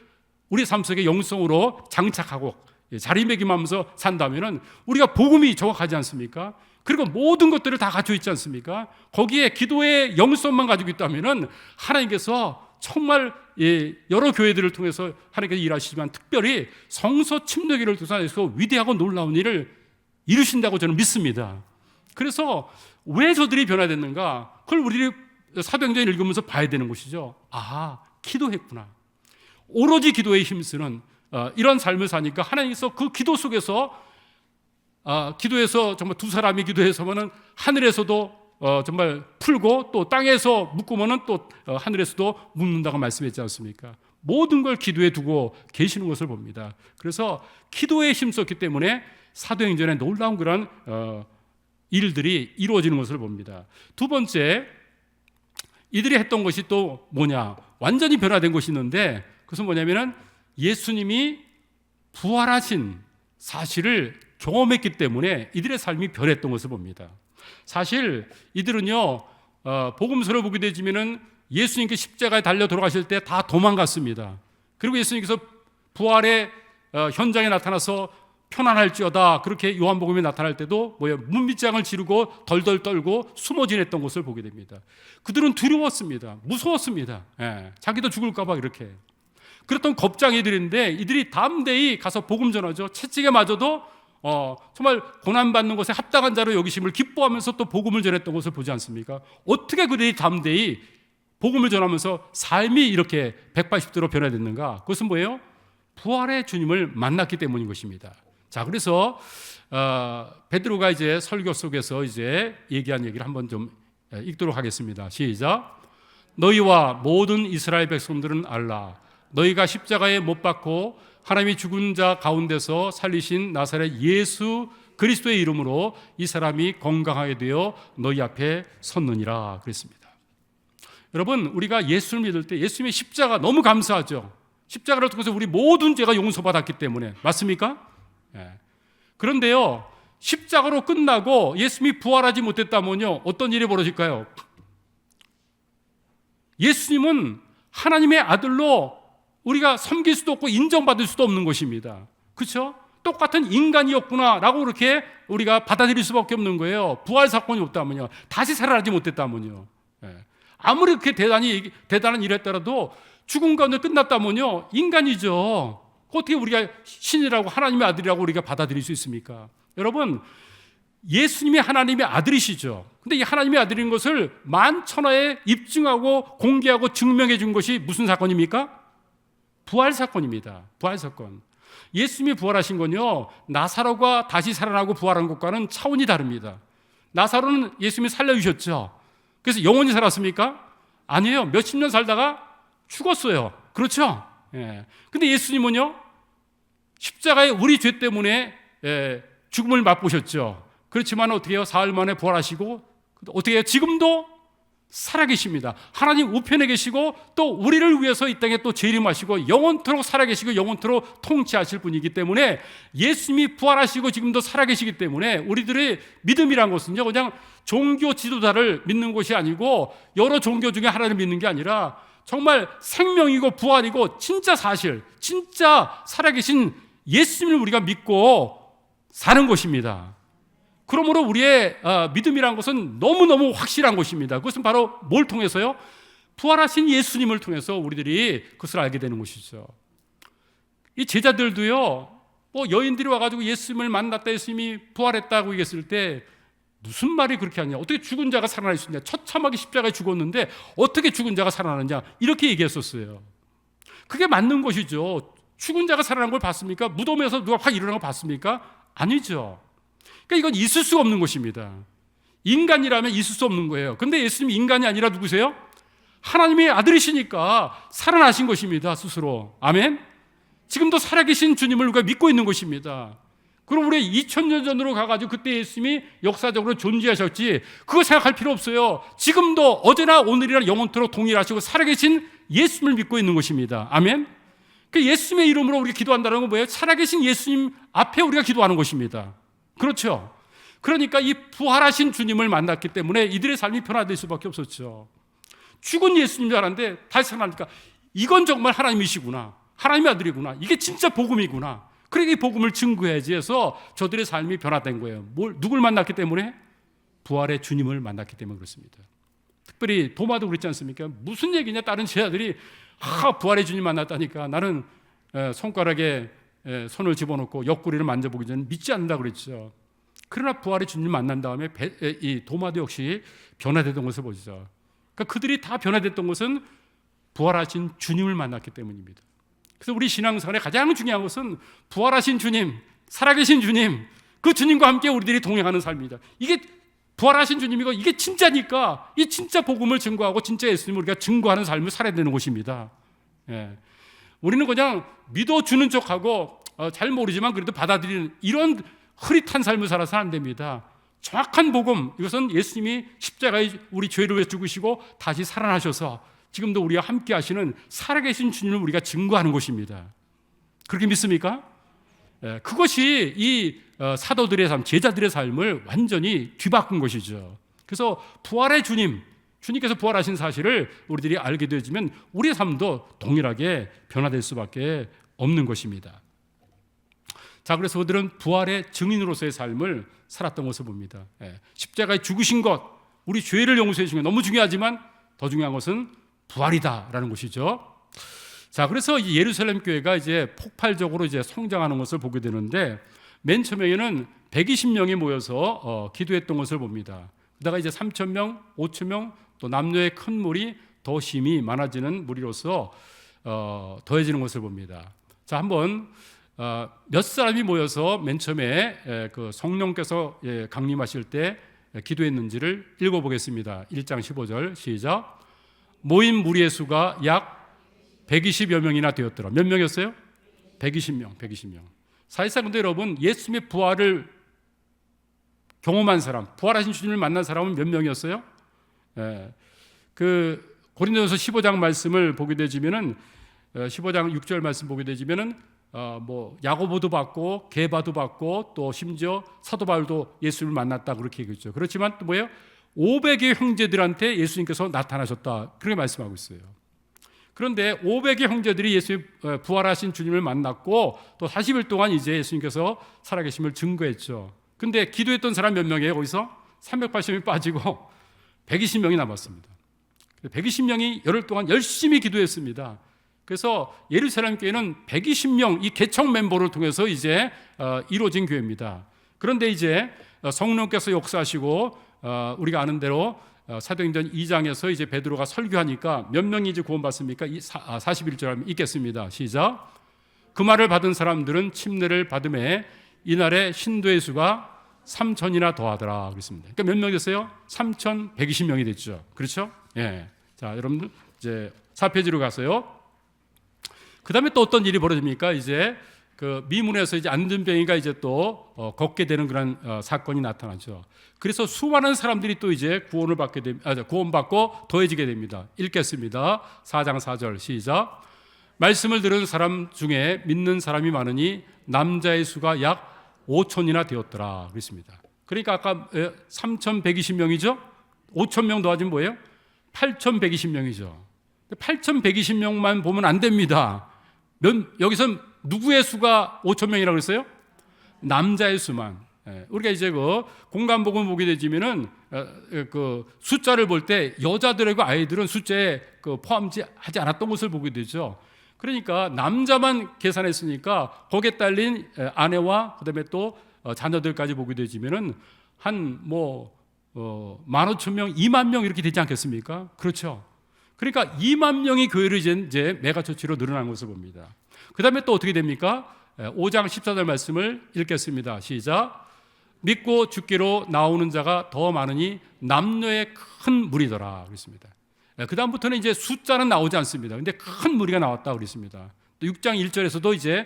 우리 삶 속에 영성으로 장착하고 자리매김하면서 산다면은 우리가 복음이 정확하지 않습니까? 그리고 모든 것들을 다 갖추고 있지 않습니까? 거기에 기도의 영성만 가지고 있다면은 하나님께서 정말 여러 교회들을 통해서 하나님께서 일하시지만 특별히 성서 침례기를 통해서 위대하고 놀라운 일을 이루신다고 저는 믿습니다. 그래서 왜 저들이 변화됐는가? 그걸 우리 사도행전 읽으면서 봐야 되는 것이죠. 기도했구나. 오로지 기도에 힘쓰는 이런 삶을 사니까 하나님께서 그 기도 속에서 기도해서 정말 두 사람이 기도해서면은 하늘에서도 정말 풀고 또 땅에서 묶으면은 또 하늘에서도 묶는다고 말씀했지 않습니까? 모든 걸 기도에 두고 계시는 것을 봅니다. 그래서 기도에 힘썼기 때문에 사도행전에 놀라운 그런 일들이 이루어지는 것을 봅니다. 두 번째, 이들이 했던 것이 또 뭐냐? 완전히 변화된 것이 있는데 그것은 뭐냐면은 예수님이 부활하신 사실을 경험했기 때문에 이들의 삶이 변했던 것을 봅니다. 사실 이들은요, 복음서를 보게 되지면은 예수님께 십자가에 달려 돌아가실 때 다 도망갔습니다. 그리고 예수님께서 부활의 현장에 나타나서 편안할지어다 그렇게 요한복음에 나타날 때도 문빗장을 지르고 덜덜 떨고 숨어 지냈던 것을 보게 됩니다. 그들은 두려웠습니다. 무서웠습니다. 자기도 죽을까 봐 이렇게. 그랬던 겁쟁이들인데 이들이 담대히 가서 복음 전하죠. 채찍에 맞아도 정말 고난받는 것에 합당한 자로 여기심을 기뻐하면서 또 복음을 전했던 것을 보지 않습니까? 어떻게 그들이 담대히 복음을 전하면서 삶이 이렇게 180도로 변화됐는가? 그것은 뭐예요? 부활의 주님을 만났기 때문인 것입니다. 자, 그래서 베드로가 이제 설교 속에서 이제 얘기한 얘기를 한번 좀 읽도록 하겠습니다. 시작. 너희와 모든 이스라엘 백성들은 알라. 너희가 십자가에 못 박고 하나님이 죽은 자 가운데서 살리신 나사렛 예수 그리스도의 이름으로 이 사람이 건강하게 되어 너희 앞에 섰느니라 그랬습니다. 여러분, 우리가 예수를 믿을 때 예수님의 십자가 너무 감사하죠. 십자가를 통해서 우리 모든 죄가 용서받았기 때문에. 맞습니까? 그런데요, 십자가로 끝나고 예수님이 부활하지 못했다면요, 어떤 일이 벌어질까요? 예수님은 하나님의 아들로 우리가 섬길 수도 없고 인정받을 수도 없는 것입니다. 그렇죠? 똑같은 인간이었구나라고 그렇게 우리가 받아들일 수밖에 없는 거예요. 부활 사건이 없다면요, 다시 살아나지 못했다면요. 아무리 그렇게 대단한 일을 했더라도 죽음 가운데 끝났다면요, 인간이죠. 어떻게 우리가 신이라고 하나님의 아들이라고 우리가 받아들일 수 있습니까? 여러분, 예수님이 하나님의 아들이시죠. 근데 이 하나님의 아들인 것을 만천하에 입증하고 공개하고 증명해 준 것이 무슨 사건입니까? 부활 사건입니다. 부활 사건. 예수님이 부활하신 건요, 나사로가 다시 살아나고 부활한 것과는 차원이 다릅니다. 나사로는 예수님이 살려주셨죠. 그래서 영원히 살았습니까? 아니에요. 몇십 년 살다가 죽었어요. 그렇죠? 근데 예수님은요, 십자가에 우리 죄 때문에 죽음을 맛보셨죠. 그렇지만 어떻게 해요? 사흘 만에 부활하시고 어떻게 해요? 지금도 살아계십니다. 하나님 우편에 계시고 또 우리를 위해서 이 땅에 또 재림하시고 영원토록 살아계시고 영원토록 통치하실 분이기 때문에 예수님이 부활하시고 지금도 살아계시기 때문에 우리들의 믿음이란 것은요, 그냥 종교 지도자를 믿는 것이 아니고 여러 종교 중에 하나를 믿는 게 아니라 정말 생명이고 부활이고 진짜 사실, 진짜 살아계신 예수님을 우리가 믿고 사는 것입니다. 그러므로 우리의 믿음이란 것은 너무너무 확실한 것입니다. 그것은 바로 뭘 통해서요? 부활하신 예수님을 통해서 우리들이 그것을 알게 되는 것이죠. 이 제자들도요, 뭐 여인들이 와가지고 예수님을 만났다, 예수님이 부활했다고 얘기했을 때 무슨 말이 그렇게 하냐, 어떻게 죽은 자가 살아날 수 있냐, 처참하게 십자가에 죽었는데 어떻게 죽은 자가 살아나느냐, 이렇게 얘기했었어요. 그게 맞는 것이죠. 죽은 자가 살아난 걸 봤습니까? 무덤에서 누가 확 일어난 걸 봤습니까? 아니죠. 그러니까 이건 있을 수 없는 것입니다. 인간이라면 있을 수 없는 거예요. 근데 예수님 인간이 아니라 누구세요? 하나님의 아들이시니까 살아나신 것입니다, 스스로. 아멘? 지금도 살아계신 주님을 우리가 믿고 있는 것입니다. 그럼 우리 2000년 전으로 가가지고 그때 예수님이 역사적으로 존재하셨지, 그거 생각할 필요 없어요. 지금도 어제나 오늘이나 영원토록 동일하시고 살아계신 예수님을 믿고 있는 것입니다. 아멘? 그 예수님의 이름으로 우리가 기도한다는 건 뭐예요? 살아계신 예수님 앞에 우리가 기도하는 것입니다. 그렇죠? 그러니까 이 부활하신 주님을 만났기 때문에 이들의 삶이 변화될 수밖에 없었죠. 죽은 예수님 줄 알았는데 다시 살아나니까 이건 정말 하나님이시구나, 하나님의 아들이구나, 이게 진짜 복음이구나, 그러니까 이 복음을 증거해야지 해서 저들의 삶이 변화된 거예요. 누굴 만났기 때문에? 부활의 주님을 만났기 때문에 그렇습니다. 특별히 도마도 그랬지 않습니까? 무슨 얘기냐, 다른 제자들이 부활의 주님 만났다니까 나는 손가락에 손을 집어넣고 옆구리를 만져보기 전에 믿지 않는다 그랬죠. 그러나 부활의 주님 만난 다음에 이 도마도 역시 변화됐던 것을 보죠. 그러니까 그들이 다 변화됐던 것은 부활하신 주님을 만났기 때문입니다. 그래서 우리 신앙생활에 가장 중요한 것은 부활하신 주님, 살아계신 주님, 그 주님과 함께 우리들이 동행하는 삶입니다. 이게 부활하신 주님이고 이게 진짜니까 이 진짜 복음을 증거하고 진짜 예수님을 우리가 증거하는 삶을 살아야 되는 것입니다. 예. 우리는 그냥 믿어주는 척하고 잘 모르지만 그래도 받아들이는 이런 흐릿한 삶을 살아서는 안 됩니다. 정확한 복음, 이것은 예수님이 십자가에 우리 죄를 위해 죽으시고 다시 살아나셔서 지금도 우리와 함께 하시는 살아계신 주님을 우리가 증거하는 것입니다. 그렇게 믿습니까? 그것이 이 사도들의 삶, 제자들의 삶을 완전히 뒤바꾼 것이죠. 그래서 부활의 주님께서 부활하신 사실을 우리들이 알게 되어지면 우리의 삶도 동일하게 변화될 수밖에 없는 것입니다. 자, 그래서 그들은 부활의 증인으로서의 삶을 살았던 것을 봅니다. 십자가에 죽으신 것, 우리 죄를 용서해 주신 것 너무 중요하지만 더 중요한 것은 부활이다라는 것이죠. 자, 그래서 이 예루살렘 교회가 이제 폭발적으로 이제 성장하는 것을 보게 되는데 맨 처음에는 120명이 모여서 기도했던 것을 봅니다. 그러다가 이제 3,000명, 5,000명, 또 남녀의 큰 무리, 더 심이 많아지는 무리로서 더해지는 것을 봅니다. 자, 한번 몇 사람이 모여서 맨 처음에 그 성령께서 강림하실 때 기도했는지를 읽어보겠습니다. 1장 15절 시작. 모인 무리의 수가 약 120여 명이나 되었더라. 몇 명이었어요? 120명. 사실상 근데 여러분, 예수님의 부활을 경험한 사람, 부활하신 주님을 만난 사람은 몇 명이었어요? 그 고린도전서 15장 말씀을 보게 되지면은 15장 6절 말씀 보게 되지면은 뭐 야고보도 받고 게바도 받고 또 심지어 사도 바울도 예수님을 만났다 그렇게 얘기했죠. 그렇지만 또 뭐예요? 500의 형제들한테 예수님께서 나타나셨다 그렇게 말씀하고 있어요. 그런데 500의 형제들이 예수님 부활하신 주님을 만났고 또 40일 동안 이제 예수님께서 살아계심을 증거했죠. 근데 기도했던 사람 몇 명이에요? 거기서 380명이 빠지고 120명이 남았습니다. 120명이 열흘 동안 열심히 기도했습니다. 그래서 예루살렘 교회는 120명 이 개척 멤버를 통해서 이제 이루어진 교회입니다. 그런데 이제 성령께서 역사하시고 우리가 아는 대로 사도행전 2장에서 이제 베드로가 설교하니까 몇 명이 이제 구원받습니까? 41절 하면 읽겠습니다. 시작. 그 말을 받은 사람들은 침례를 받음에 이날에 신도의 수가 3,000이나 더하더라 그랬습니다. 그러니까 몇 명 됐어요? 3,120명이 됐죠. 그렇죠? 예. 자, 여러분들 이제 4페이지로 가서요. 그 다음에 또 어떤 일이 벌어집니까? 이제 그 미문에서 이제 안전병이가 이제 또 걷게 되는 그런 사건이 나타나죠. 그래서 수많은 사람들이 또 이제 구원받고 더해지게 됩니다. 읽겠습니다. 4장 4절 시작. 말씀을 들은 사람 중에 믿는 사람이 많으니 남자의 수가 약 5,000이나 되었더라 그랬습니다. 그러니까 아까 3,120명이죠. 5,000명 더하면 뭐예요? 8,120명이죠. 8,120명만 보면 안 됩니다. 여기서 누구의 수가 5,000명이라고 그랬어요? 남자의 수만. 우리가 이제 그 공간복음 보게 되지면은 그 숫자를 볼 때 여자들하고 아이들은 숫자에 그 포함하지 않았던 것을 보게 되죠. 그러니까 남자만 계산했으니까 거기에 딸린 아내와 그다음에 또 자녀들까지 보게 되지면은 한 15,000명, 2만 명 이렇게 되지 않겠습니까? 그렇죠. 그러니까 2만 명이 교회를 이제 메가처치로 늘어난 것을 봅니다. 그다음에 또 어떻게 됩니까? 5장 14절 말씀을 읽겠습니다. 시작. 믿고 죽기로 나오는 자가 더 많으니 남녀의 큰 무리더라 그랬습니다. 그 다음부터는 이제 숫자는 나오지 않습니다. 근데 큰 무리가 나왔다 그랬습니다. 또 6장 1절에서도 이제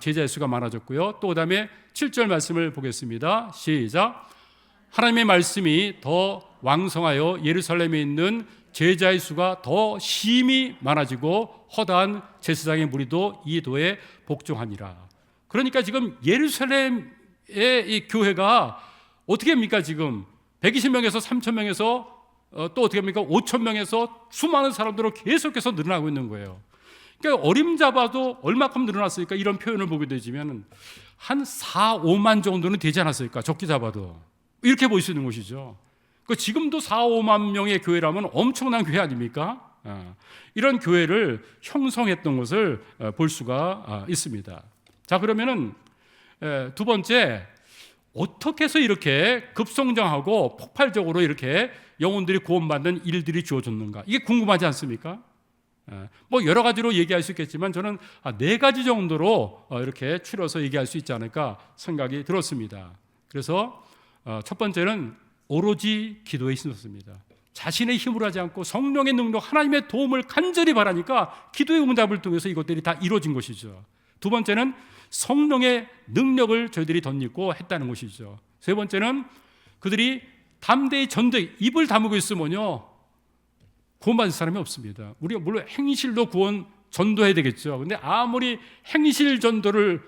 제자의 수가 많아졌고요. 또 그다음에 7절 말씀을 보겠습니다. 시작. 하나님의 말씀이 더 왕성하여 예루살렘에 있는 제자의 수가 더 심히 많아지고 허다한 제사장의 무리도 이 도에 복종하니라. 그러니까 지금 예루살렘의 이 교회가 어떻게 합니까? 지금 120명에서 3,000명에서 또 어떻게 합니까? 5,000명에서 수많은 사람들로 계속해서 늘어나고 있는 거예요. 그러니까 어림잡아도 얼마큼 늘어났으니까 이런 표현을 보게 되지면 한 4, 5만 정도는 되지 않았을까? 적게 잡아도 이렇게 볼 수 있는 것이죠. 지금도 4, 5만 명의 교회라면 엄청난 교회 아닙니까? 이런 교회를 형성했던 것을 볼 수가 있습니다. 자, 그러면은 두 번째, 어떻게 해서 이렇게 급성장하고 폭발적으로 이렇게 영혼들이 구원받는 일들이 주어졌는가? 이게 궁금하지 않습니까? 여러 가지로 얘기할 수 있겠지만 저는 4가지 정도로 이렇게 추려서 얘기할 수 있지 않을까 생각이 들었습니다. 그래서 첫 번째는 오로지 기도에 있었습니다. 자신의 힘으로 하지 않고 성령의 능력, 하나님의 도움을 간절히 바라니까 기도의 응답을 통해서 이것들이 다 이루어진 것이죠. 두 번째는 성령의 능력을 저희들이 덧입고 했다는 것이죠. 세 번째는 그들이 담대히 전도해 입을 다물고 있으면요 구원받을 사람이 없습니다. 우리가 물론 행실로 구원 전도해야 되겠죠. 근데 아무리 행실 전도를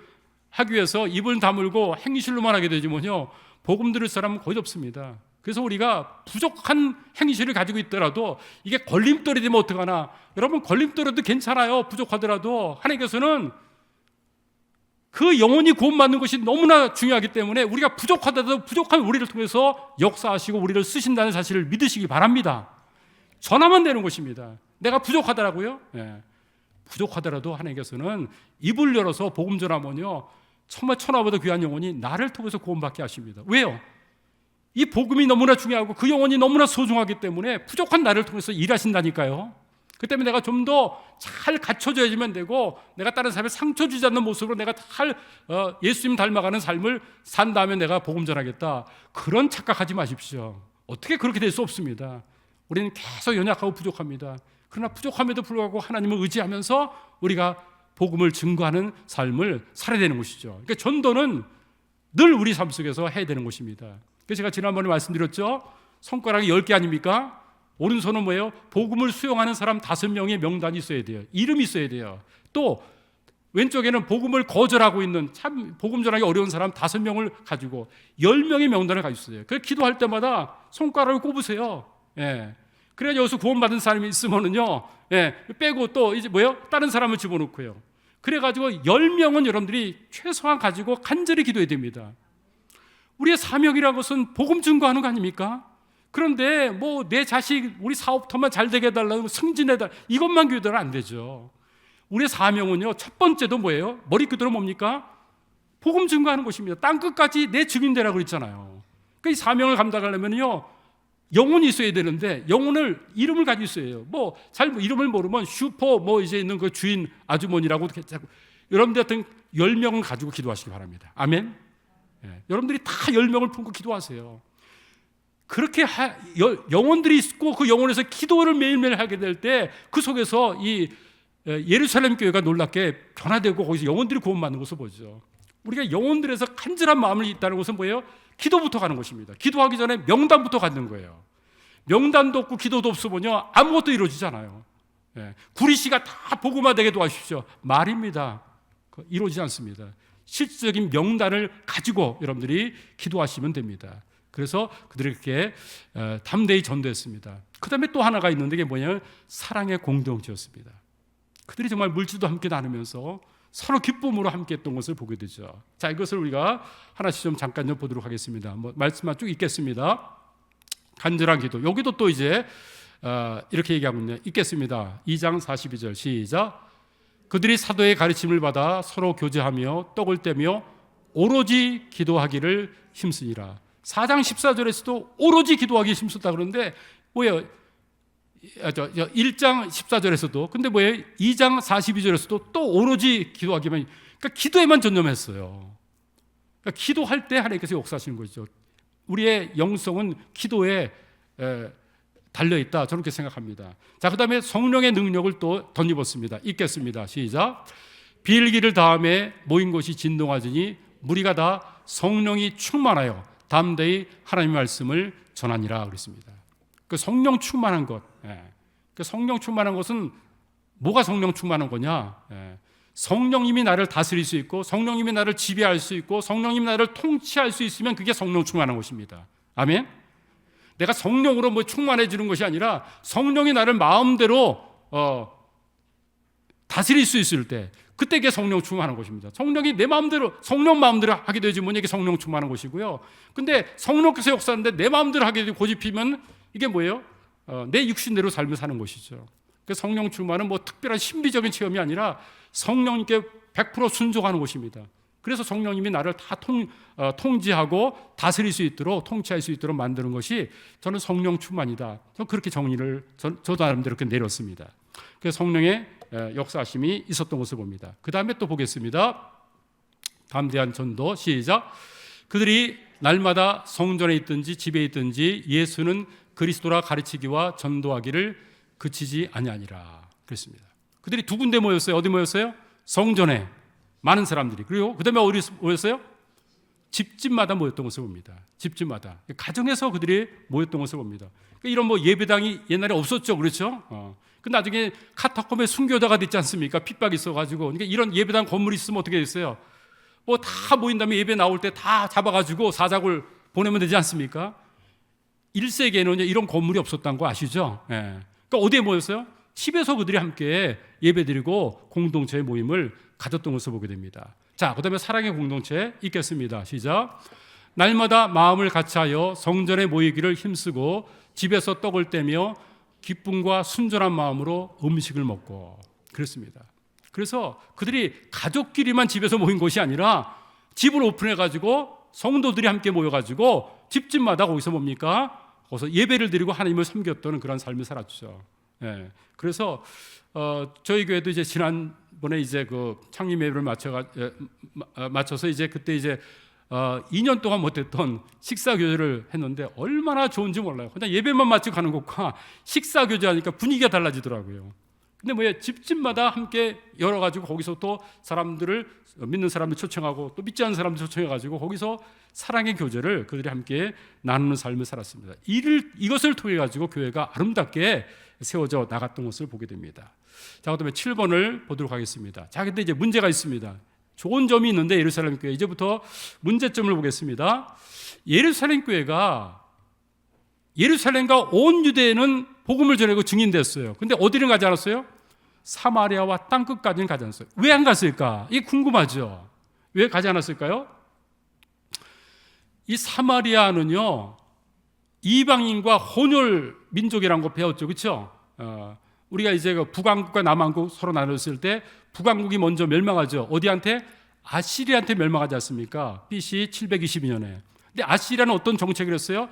하기 위해서 입을 다물고 행실로만 하게 되지만요 복음 들을 사람은 거의 없습니다. 그래서 우리가 부족한 행실을 가지고 있더라도 이게 걸림돌이 되면 어떡하나. 여러분 걸림돌에도 괜찮아요. 부족하더라도 하나님께서는 그 영혼이 구원받는 것이 너무나 중요하기 때문에 우리가 부족하더라도 부족한 우리를 통해서 역사하시고 우리를 쓰신다는 사실을 믿으시기 바랍니다. 전하면 되는 것입니다. 내가 부족하더라고요. 부족하더라도 하나님께서는 입을 열어서 복음 전하면요 정말 천하보다 귀한 영혼이 나를 통해서 구원받게 하십니다. 왜요? 이 복음이 너무나 중요하고 그 영혼이 너무나 소중하기 때문에 부족한 나를 통해서 일하신다니까요. 그 때문에 내가 좀 더 잘 갖춰져야지만 되고 내가 다른 사람에 상처 주지 않는 모습으로 내가 잘 예수님 닮아가는 삶을 산 다음에 내가 복음 전하겠다. 그런 착각하지 마십시오. 어떻게 그렇게 될 수 없습니다. 우리는 계속 연약하고 부족합니다. 그러나 부족함에도 불구하고 하나님을 의지하면서 우리가 복음을 증거하는 삶을 살아야 되는 것이죠. 그러니까 전도는 늘 우리 삶 속에서 해야 되는 것입니다. 그래서 제가 지난번에 말씀드렸죠. 손가락이 10개 아닙니까? 오른손은 뭐예요? 복음을 수용하는 사람 5명의 명단이 있어야 돼요. 이름이 있어야 돼요. 또 왼쪽에는 복음을 거절하고 있는 참 복음 전하기 어려운 사람 5명을 가지고 10명의 명단을 가지고 있어요. 그래서 기도할 때마다 손가락을 꼽으세요. 그래야 여기서 구원받은 사람이 있으면은요, 빼고 또 이제 뭐예요? 다른 사람을 집어넣고요. 그래가지고 10명은 여러분들이 최소한 가지고 간절히 기도해야 됩니다. 우리의 사명이라는 것은 복음 증거하는 거 아닙니까? 그런데 내 자식 우리 사업터만 잘 되게 해달라고 승진해달라 이것만 기도는 안 되죠. 우리의 사명은요 첫 번째도 뭐예요? 머리끝으로 뭡니까? 복음 증거하는 것입니다. 땅끝까지 내 증인 되라고 그랬잖아요. 그러니까 이 사명을 감당하려면요 영혼이 있어야 되는데 영혼을 이름을 가지고 있어야 해요. 잘 이름을 모르면 슈퍼 이제 있는 그 주인 아주머니라고 여러분들 같은 10명을 가지고 기도하시기 바랍니다. 아멘. 여러분들이 다 10명을 품고 기도하세요. 그렇게 영혼들이 있고 그 영혼에서 기도를 매일매일 하게 될 때 그 속에서 이 예루살렘 교회가 놀랍게 변화되고 거기서 영혼들이 구원받는 것을 보죠. 우리가 영혼들에서 간절한 마음을 있다는 것은 뭐예요? 기도부터 가는 것입니다. 기도하기 전에 명단부터 갖는 거예요. 명단도 없고 기도도 없으면요 아무것도 이루어지잖아요. 구리씨가 다 복음화되게 도와주십시오. 말입니다. 이루어지지 않습니다. 실질적인 명단을 가지고 여러분들이 기도하시면 됩니다. 그래서 그들이 그렇게 담대히 전도했습니다. 그 다음에 또 하나가 있는데 이게 뭐냐면 사랑의 공동체였습니다. 그들이 정말 물질도 함께 나누면서 서로 기쁨으로 함께했던 것을 보게 되죠. 자, 이것을 우리가 하나씩 좀 잠깐 좀 보도록 하겠습니다. 말씀만 쭉 읽겠습니다. 간절한 기도. 여기도 또 이제 이렇게 얘기하고 있네요. 읽겠습니다. 2장 42절 시작. 그들이 사도의 가르침을 받아 서로 교제하며 떡을 떼며 오로지 기도하기를 힘쓰니라. 4장 14절에서도 오로지 기도하기 힘쓰다 그러는데 뭐예요? 1장 14절에서도 근데 뭐예요? 2장 42절에서도 또 오로지 기도하기만, 그러니까 기도에만 전념했어요. 그러니까 기도할 때 하나님께서 역사하시는 거죠. 우리의 영성은 기도에 달려있다, 저는 그렇게 생각합니다. 자, 그 다음에 성령의 능력을 또 덧입었습니다. 읽겠습니다. 시작. 비일기를 다음에 모인 곳이 진동하더니 무리가 다 성령이 충만하여 담대히 하나님의 말씀을 전하니라 그랬습니다. 그 성령 충만한 것, 그 성령 충만한 것은 뭐가 성령 충만한 거냐? 성령님이 나를 다스릴 수 있고 성령님이 나를 지배할 수 있고 성령님이 나를 통치할 수 있으면 그게 성령 충만한 것입니다. 아멘? 내가 성령으로 뭐 충만해지는 것이 아니라 성령이 나를 마음대로 다스릴 수 있을 때 그때 그게 성령 충만한 것입니다. 성령이 내 마음대로, 성령 마음대로 하게 되지 뭐냐, 이게 성령 충만한 것이고요. 근데 성령께서 역사하는데 내 마음대로 하게 되고 고집피면 이게 뭐예요? 내 육신대로 삶을 사는 것이죠. 그 성령 충만은 뭐 특별한 신비적인 체험이 아니라 성령님께 100% 순종하는 것입니다. 그래서 성령님이 나를 다 통지하고 다스릴 수 있도록, 통치할 수 있도록 만드는 것이 저는 성령 충만이다. 저는 그렇게 정의를 저도 나름대로 이렇게 내렸습니다. 그래서 성령의 역사하심이 있었던 것을 봅니다. 그 다음에 또 보겠습니다. 담대한 전도 시작. 그들이 날마다 성전에 있든지 집에 있든지 예수는 그리스도라 가르치기와 전도하기를 그치지 아니하니라 그랬습니다. 그들이 두 군데 모였어요. 어디 모였어요? 성전에 많은 사람들이. 그리고 그 다음에 어디 모였어요? 집집마다 모였던 것을 봅니다. 집집마다. 가정에서 그들이 모였던 것을 봅니다. 이런 뭐 예배당이 옛날에 없었죠. 그렇죠? 그 나중에 카타콤에 순교자가 됐지 않습니까? 핍박이 있어가지고. 그러니까 이런 예배당 건물이 있으면 어떻게 됐어요? 뭐 다 모인 다음에 예배 나올 때 다 잡아가지고 사자굴 보내면 되지 않습니까? 1세기에는 이런 건물이 없었다는 거 아시죠? 그러니까 어디에 모였어요? 집에서 그들이 함께 예배드리고 공동체의 모임을 가졌던 것을 보게 됩니다. 자, 그 다음에 사랑의 공동체 읽겠습니다. 시작. 날마다 마음을 같이하여 성전에 모이기를 힘쓰고 집에서 떡을 떼며 기쁨과 순전한 마음으로 음식을 먹고 그랬습니다. 그래서 그들이 가족끼리만 집에서 모인 것이 아니라 집을 오픈해가지고 성도들이 함께 모여가지고 집집마다 거기서 뭡니까? 거기서 예배를 드리고 하나님을 섬겼던 그런 삶을 살았죠. 그래서 저희 교회도 이제 지난번에 이제 그 창립 예배를 맞춰서 이제 그때 이제 2년 동안 못했던 식사 교제를 했는데 얼마나 좋은지 몰라요. 그냥 예배만 마치고 가는 것과 식사 교제하니까 분위기가 달라지더라고요. 근데 뭐야, 집집마다 함께 열어가지고 거기서 또 사람들을, 믿는 사람들 초청하고 또 믿지 않는 사람들 초청해가지고 거기서 사랑의 교제를 그들이 함께 나누는 삶을 살았습니다. 이것을 통해 가지고 교회가 아름답게 세워져 나갔던 것을 보게 됩니다. 자, 그다음에 7번을 보도록 하겠습니다. 자, 근데 이제 문제가 있습니다. 좋은 점이 있는데 예루살렘 교회, 이제부터 문제점을 보겠습니다. 예루살렘 교회가 예루살렘과 온 유대에는 복음을 전하고 증인됐어요. 근데 어디를 가지 않았어요? 사마리아와 땅끝까지는 가지 않았어요. 왜 안 갔을까? 이게 궁금하죠. 왜 가지 않았을까요? 이 사마리아는요, 이방인과 혼혈 민족이라는 거 배웠죠. 그렇죠? 우리가 이제 북왕국과 남왕국 서로 나눴을 때 북왕국이 먼저 멸망하죠. 어디한테? 아시리아한테 멸망하지 않습니까? BC 722년에. 근데 아시리아는 어떤 정책을 했어요?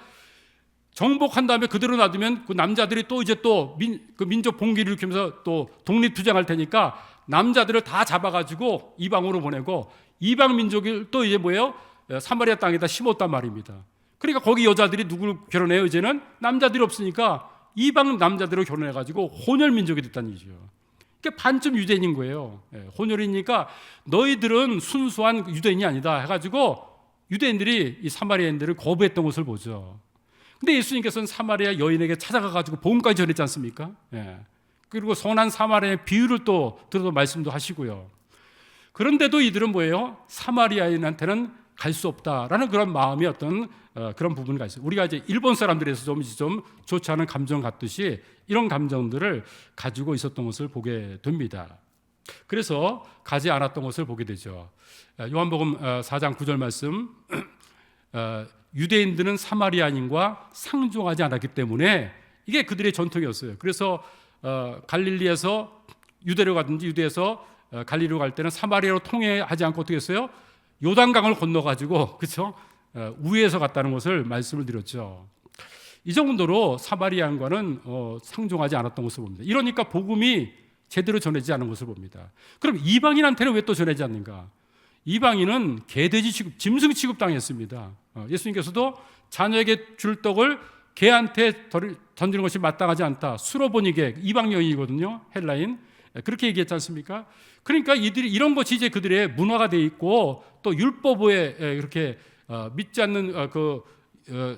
정복한 다음에 그대로 놔두면 그 남자들이 또 이제 또 그 민족 봉기를 일으키면서 또 독립투쟁할 테니까 남자들을 다 잡아가지고 이방으로 보내고 이방 민족을 또 이제 뭐예요? 사마리아 땅에다 심었단 말입니다. 그러니까 거기 여자들이 누구를 결혼해요? 이제는 남자들이 없으니까 이방 남자들을 결혼해가지고 혼혈 민족이 됐다는 얘기죠. 그러니까 반쯤 유대인인 거예요. 혼혈이니까 너희들은 순수한 유대인이 아니다 해가지고 유대인들이 이 사마리아인들을 거부했던 것을 보죠. 근데 예수님께서는 사마리아 여인에게 찾아가가지고 복음까지 전했지 않습니까? 그리고 선한 사마리아의 비유를 또 들어서 말씀도 하시고요. 그런데도 이들은 뭐예요? 사마리아인한테는 갈 수 없다라는 그런 마음이 어떤 그런 부분이 있어요. 우리가 이제 일본 사람들에서 좀 좋지 않은 감정 같듯이 이런 감정들을 가지고 있었던 것을 보게 됩니다. 그래서 가지 않았던 것을 보게 되죠. 요한복음 4장 9절 말씀, 유대인들은 사마리아인과 상종하지 않았기 때문에 이게 그들의 전통이었어요. 그래서 갈릴리에서 유대로 가든지 유대에서 갈릴리로 갈 때는 사마리아로 통행하지 않고 어떻게 했어요? 요단강을 건너가지고, 그렇죠? 우회해서 갔다는 것을 말씀을 드렸죠. 이 정도로 사마리아인과는 상종하지 않았던 것을 봅니다. 이러니까 복음이 제대로 전해지지 않은 것을 봅니다. 그럼 이방인한테는 왜 또 전하지 않는가? 이방인은 개돼지 취급, 짐승 취급당했습니다. 예수님께서도 자녀에게 줄 떡을 개한테 던지는 것이 마땅하지 않다. 수로보니게, 이방 여인이거든요, 헬라인. 그렇게 얘기했지 않습니까? 그러니까 이들이 이런 것이 이제 그들의 문화가 돼 있고, 또 율법에 이렇게 믿지 않는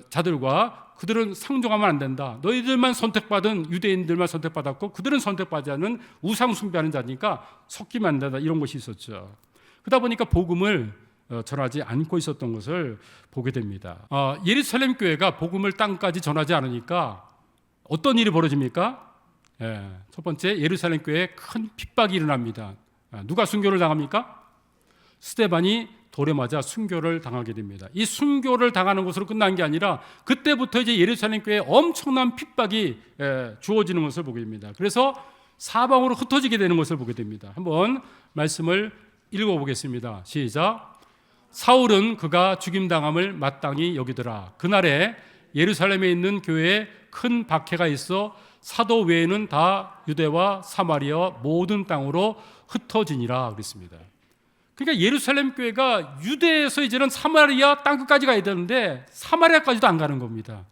자들과 그들은 상종하면 안 된다. 너희들만 선택받은, 유대인들만 선택받았고 그들은 선택받지 않은 우상 숭배하는 자니까 섞이면 안 된다. 이런 것이 있었죠. 그러다 보니까 복음을 전하지 않고 있었던 것을 보게 됩니다. 예루살렘 교회가 복음을 땅까지 전하지 않으니까 어떤 일이 벌어집니까? 첫 번째, 예루살렘 교회에 큰 핍박이 일어납니다. 누가 순교를 당합니까? 스데반이 돌에 맞아 순교를 당하게 됩니다. 이 순교를 당하는 것으로 끝난 게 아니라 그때부터 이제 예루살렘 교회에 엄청난 핍박이 주어지는 것을 보게 됩니다. 그래서 사방으로 흩어지게 되는 것을 보게 됩니다. 한번 말씀을 읽어보겠습니다. 시작. 사울은 그가 죽임당함을 마땅히 여기더라. 그날에 예루살렘에 있는 교회에 큰 박해가 있어 사도 외에는 다 유대와 사마리아 모든 땅으로 흩어지니라 그랬습니다. 그러니까 예루살렘 교회가 유대에서 이제는 사마리아 땅끝까지 가야 되는데 사마리아까지도 안 가는 겁니다.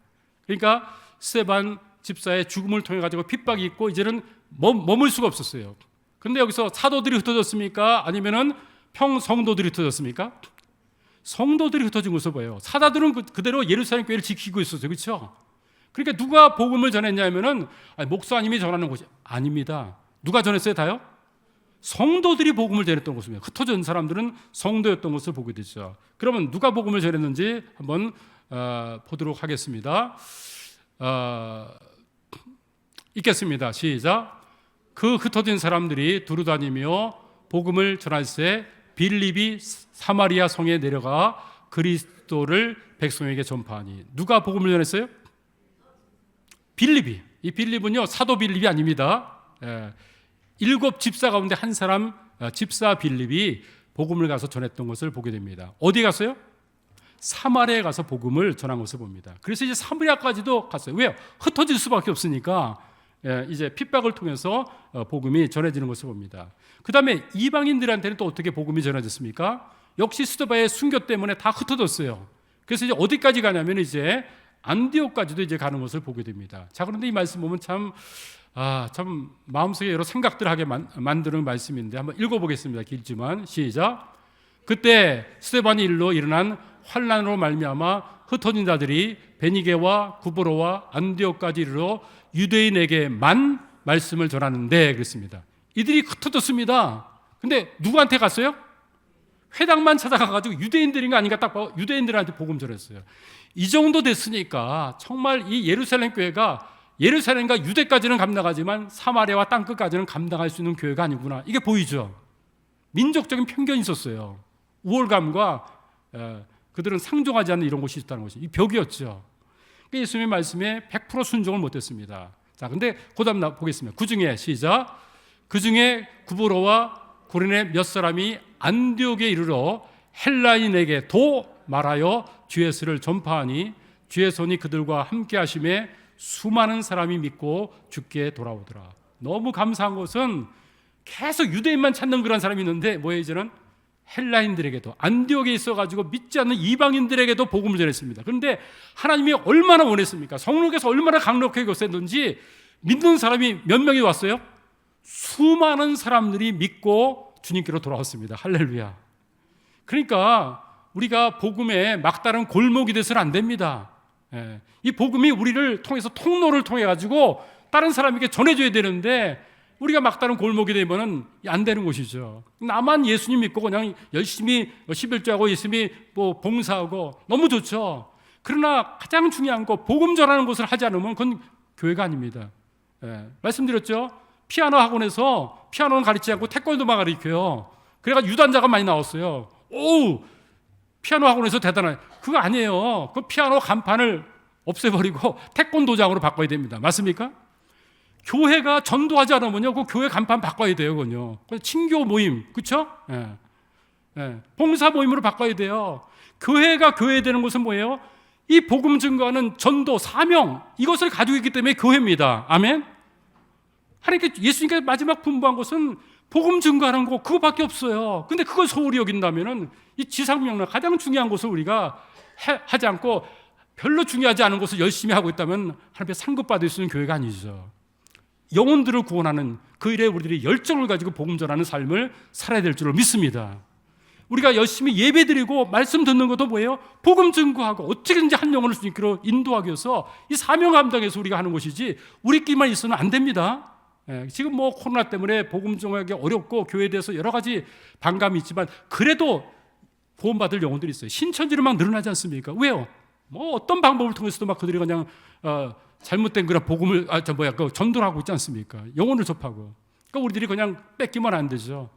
그러니까 스데반 집사의 죽음을 통해 가지고 핍박이 있고 이제는 머물 수가 없었어요. 그런데 여기서 사도들이 흩어졌습니까? 아니면은 평성도들이 흩어졌습니까? 성도들이 흩어진 것을 보여요. 사도들은 그대로 예루살렘 교회를 지키고 있었어요. 그렇죠? 그러니까 누가 복음을 전했냐면은 목사님이 전하는 것이 아닙니다. 누가 전했어요? 다요? 성도들이 복음을 전했던 것입니다. 흩어진 사람들은 성도였던 것을 보게 되죠. 그러면 누가 복음을 전했는지 한번 보도록 하겠습니다. 읽겠습니다. 시작. 그 흩어진 사람들이 두루다니며 복음을 전할 때 빌립이 사마리아 성에 내려가 그리스도를 백성에게 전파하니. 누가 복음을 전했어요? 빌립이. 이 빌립은요, 사도 빌립이 아닙니다. 7 집사 가운데 한 사람, 집사 빌립이 복음을 가서 전했던 것을 보게 됩니다. 어디 갔어요? 사마리아에 가서 복음을 전한 것을 봅니다. 그래서 이제 사마리아까지도 갔어요. 왜요? 흩어질 수밖에 없으니까 이제 핍박을 통해서 복음이 전해지는 것을 봅니다. 그 다음에 이방인들한테는 또 어떻게 복음이 전해졌습니까? 역시 스데반의 순교 때문에 다 흩어졌어요. 그래서 이제 어디까지 가냐면 이제 안디옥까지도 이제 가는 것을 보게 됩니다. 자, 그런데 이 말씀 보면 참 마음속에 여러 생각들을 하게 만드는 말씀인데 한번 읽어보겠습니다. 길지만 시작. 그때 스데반의 일로 일어난 환난으로 말미암아 흩어진 자들이 베니게와 구브로와 안디옥까지 이르러 유대인에게만 말씀을 전하는데 그랬습니다. 이들이 흩어졌습니다. 근데 누구한테 갔어요? 회당만 찾아가가지고 유대인들인가 아닌가 딱 유대인들한테 복음 전했어요. 이 정도 됐으니까 정말 이 예루살렘 교회가 예루살렘과 유대까지는 감당하지만 사마리아와 땅끝까지는 감당할 수 있는 교회가 아니구나. 이게 보이죠. 민족적인 편견이 있었어요. 우월감과 그들은 상종하지 않는 이런 곳이 있다는 것이 이 벽이었죠. 예수님의 말씀에 100% 순종을 못했습니다. 자, 근데 그 다음 보겠습니다. 그 중에 시작. 그 중에 구브로와 고린의 몇 사람이 안디옥에 이르러 헬라인에게도 말하여 주의 예수를 전파하니 주의 손이 그들과 함께 하심에 수많은 사람이 믿고 주께 돌아오더라. 너무 감사한 것은 계속 유대인만 찾는 그런 사람이 있는데 뭐예요? 이제는 헬라인들에게도 안디옥에 있어가지고 믿지 않는 이방인들에게도 복음을 전했습니다. 그런데 하나님이 얼마나 원했습니까? 성령께서 얼마나 강력하게 요구했는지 믿는 사람이 몇 명이 왔어요? 수많은 사람들이 믿고 주님께로 돌아왔습니다. 할렐루야. 그러니까 우리가 복음에 막다른 골목이 돼서는 안 됩니다. 이 복음이 우리를 통해서 통로를 통해 가지고 다른 사람에게 전해줘야 되는데 우리가 막다른 골목이 되면은 안 되는 것이죠. 나만 예수님 믿고 그냥 열심히 11조하고 열심히 봉사하고 너무 좋죠. 그러나 가장 중요한 거 복음 전하는 것을 하지 않으면 그건 교회가 아닙니다. 말씀드렸죠. 피아노 학원에서 피아노는 가르치지 않고 태권도만 가르쳐요. 그래가지고 유단자가 많이 나왔어요. 오, 피아노 학원에서 대단해. 그거 아니에요. 그 피아노 간판을 없애버리고 태권도장으로 바꿔야 됩니다. 맞습니까? 교회가 전도하지 않으면요, 그 교회 간판 바꿔야 돼요, 그건요. 친교 모임, 그렇죠? 예. 예. 봉사 모임으로 바꿔야 돼요. 교회가 교회 되는 것은 뭐예요? 이 복음 증거하는 전도, 사명, 이것을 가지고 있기 때문에 교회입니다. 아멘? 하나님께 예수님께서 마지막 분부한 것은 복음 증거하는 거, 그거밖에 없어요. 근데 그걸 소홀히 여긴다면은 이 지상명령 가장 중요한 것을 우리가 하지 않고 별로 중요하지 않은 것을 열심히 하고 있다면 하나님께 상급받을 수 있는 교회가 아니죠. 영혼들을 구원하는 그 일에 우리들이 열정을 가지고 복음 전하는 삶을 살아야 될 줄을 믿습니다. 우리가 열심히 예배드리고 말씀 듣는 것도 뭐예요? 복음 증거하고 어떻게든지 한 영혼을 주님께로 인도하기 위해서 이 사명 감당해서 우리가 하는 것이지 우리끼리만 있어는 안 됩니다. 지금 뭐 코로나 때문에 복음 전하기 어렵고 교회에 대해서 여러 가지 반감이 있지만 그래도 구원받을 영혼들이 있어요. 신천지로 막 늘어나지 않습니까? 왜요? 뭐 어떤 방법을 통해서도 막 그들이 그냥 잘못된 그런 복음을 그 전도를 하고 있지 않습니까? 영혼을 접하고. 그러니까 우리들이 그냥 뺏기면 안 되죠.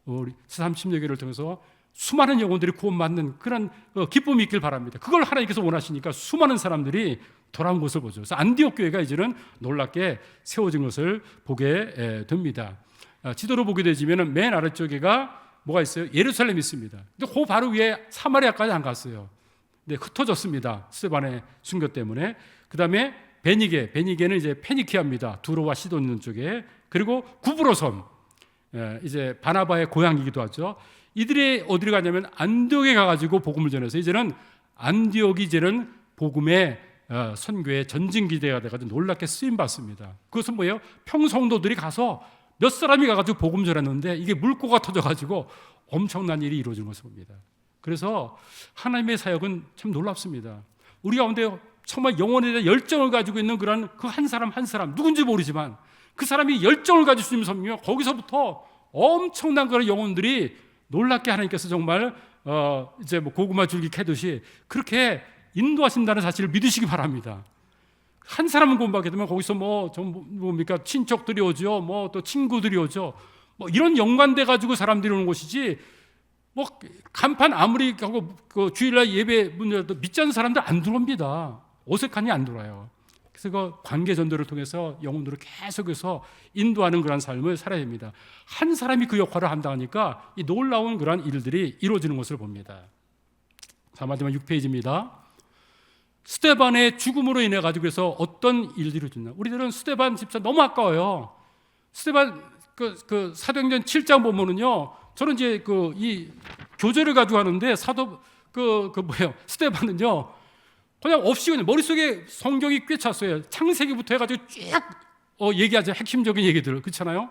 우리 30여 개를 통해서 수많은 영혼들이 구원받는 그런 기쁨이 있길 바랍니다. 그걸 하나님께서 원하시니까 수많은 사람들이 돌아온 것을 보죠. 그래서 안디옥 교회가 이제는 놀랍게 세워진 것을 보게 됩니다. 지도로 보게 되지면 맨 아래쪽에가 뭐가 있어요? 예루살렘이 있습니다. 근데 그 바로 위에 사마리아까지 안 갔어요. 네, 흩어졌습니다. 스데반의 순교 때문에. 그 다음에 베니게는 이제 페니키아입니다. 두로와 시돈 있는 쪽에. 그리고 구브로섬, 이제 바나바의 고향이기도 하죠. 이들이 어디로 가냐면 안디옥에 가가지고 복음을 전해서 이제는 안디옥이 이제는 복음의 선교의 전진기대가 돼가지고 놀랍게 쓰임 받습니다. 그것은 뭐예요? 평성도들이 가서 몇 사람이 가가지고 복음 전했는데 이게 물고가 터져가지고 엄청난 일이 이루어진 것을 봅니다. 그래서 하나님의 사역은 참 놀랍습니다. 우리 가운데 정말 영혼에 대한 열정을 가지고 있는 그런 그 한 사람 한 사람 누군지 모르지만 그 사람이 열정을 가지고 주님 섬기며 거기서부터 엄청난 그런 영혼들이 놀랍게 하나님께서 정말 이제 뭐 고구마 줄기 캐듯이 그렇게 인도하신다는 사실을 믿으시기 바랍니다. 한 사람은 구원받게 되면 거기서 뭡니까 친척들이 오죠, 뭐 또 친구들이 오죠, 뭐 이런 연관돼 가지고 사람들이 오는 것이지. 뭐 간판 아무리 하고 그 주일날 예배 문 열어도 믿지 않는 사람들 안 들어옵니다. 어색하니 안 들어와요. 그래서 그 관계 전도를 통해서 영혼들을 계속해서 인도하는 그런 삶을 살아야 됩니다. 한 사람이 그 역할을 한다니까 이 놀라운 그런 일들이 이루어지는 것을 봅니다. 자, 마지막 6페이지입니다. 스데반의 죽음으로 인해 가지고 해서 어떤 일들이 이루어졌나? 우리들은 스데반 집사 너무 아까워요. 스데반 그 사도행전 7장 보면은요. 저는 이제 이 교제를 가지고 하는데 스데반은요. 그냥 없이 그냥 머릿속에 성경이 꽤 찼어요. 창세기부터 해가지고 쭉 얘기하죠. 핵심적인 얘기들. 그렇잖아요.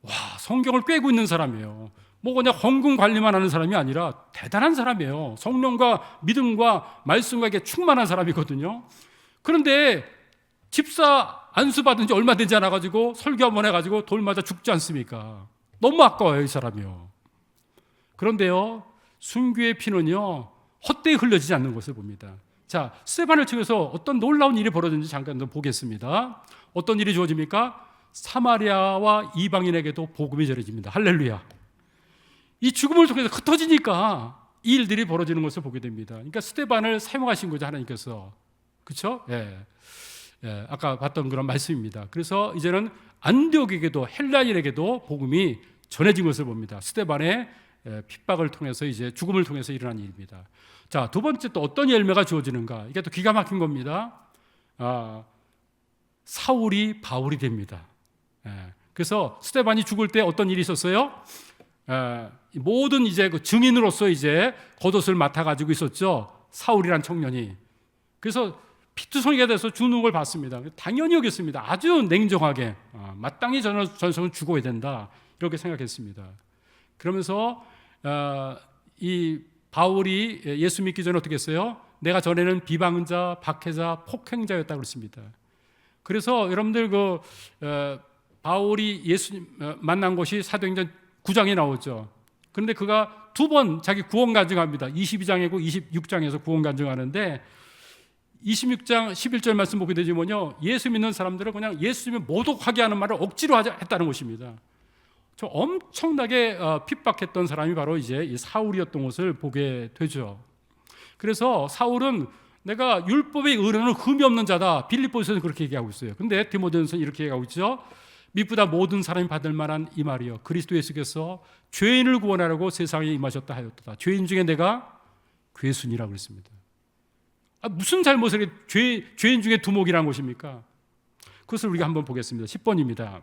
와, 성경을 꿰고 있는 사람이에요. 뭐 그냥 헌금 관리만 하는 사람이 아니라 대단한 사람이에요. 성령과 믿음과 말씀과 이게 충만한 사람이거든요. 그런데 집사 안수 받은 지 얼마 되지 않아가지고 설교 한번 해가지고 돌 맞아 죽지 않습니까? 너무 아까워요, 이 사람이요. 그런데요, 순교의 피는요 헛되이 흘려지지 않는 것을 봅니다. 자, 스데반을 통해서 어떤 놀라운 일이 벌어졌는지 잠깐 좀 보겠습니다. 어떤 일이 주어집니까? 사마리아와 이방인에게도 복음이 전해집니다. 할렐루야. 이 죽음을 통해서 흩어지니까 이 일들이 벌어지는 것을 보게 됩니다. 그러니까 스데반을 사용하신 거죠, 하나님께서. 그렇죠? 예, 아까 봤던 그런 말씀입니다. 그래서 이제는 안디옥에게도 헬라인에게도 복음이 전해진 것을 봅니다. 스데반의 핍박을 통해서 이제 죽음을 통해서 일어난 일입니다. 자, 두 번째 또 어떤 열매가 주어지는가? 이게 또 기가 막힌 겁니다. 사울이 바울이 됩니다. 그래서 스데반이 죽을 때 어떤 일이 있었어요? 모든 이제 그 증인으로서 이제 겉옷을 맡아 가지고 있었죠. 사울이란 청년이. 그래서 피투성이가 돼서 죽는 걸 봤습니다. 당연히 여겼습니다. 아주 냉정하게 마땅히 전성은 죽어야 된다 이렇게 생각했습니다. 그러면서 이 바울이 예수 믿기 전에 어떻게 했어요? 내가 전에는 비방자, 박해자, 폭행자였다고 그랬습니다. 그래서 여러분들 바울이 예수님 만난 것이 사도행전 9장에 나오죠. 그런데 그가 두 번 자기 구원 간증합니다. 22장이고 26장에서 구원 간증하는데 26장 11절 말씀 보게 되지만요, 예수 믿는 사람들은 그냥 예수님을 모독하게 하는 말을 억지로 했다는 것입니다. 저 엄청나게 핍박했던 사람이 바로 이제 이 사울이었던 것을 보게 되죠. 그래서 사울은 내가 율법의 의로는 흠이 없는 자다. 빌립보서는 그렇게 얘기하고 있어요. 근데 디모데전서는 이렇게 얘기하고 있죠. 미쁘다 모든 사람이 받을 만한 이 말이요, 그리스도 예수께서 죄인을 구원하려고 세상에 임하셨다 하였다. 죄인 중에 내가 괴순이라고 그랬습니다. 무슨 잘못을 죄인 중에 두목이라는 것입니까? 그것을 우리가 한번 보겠습니다. 10번입니다.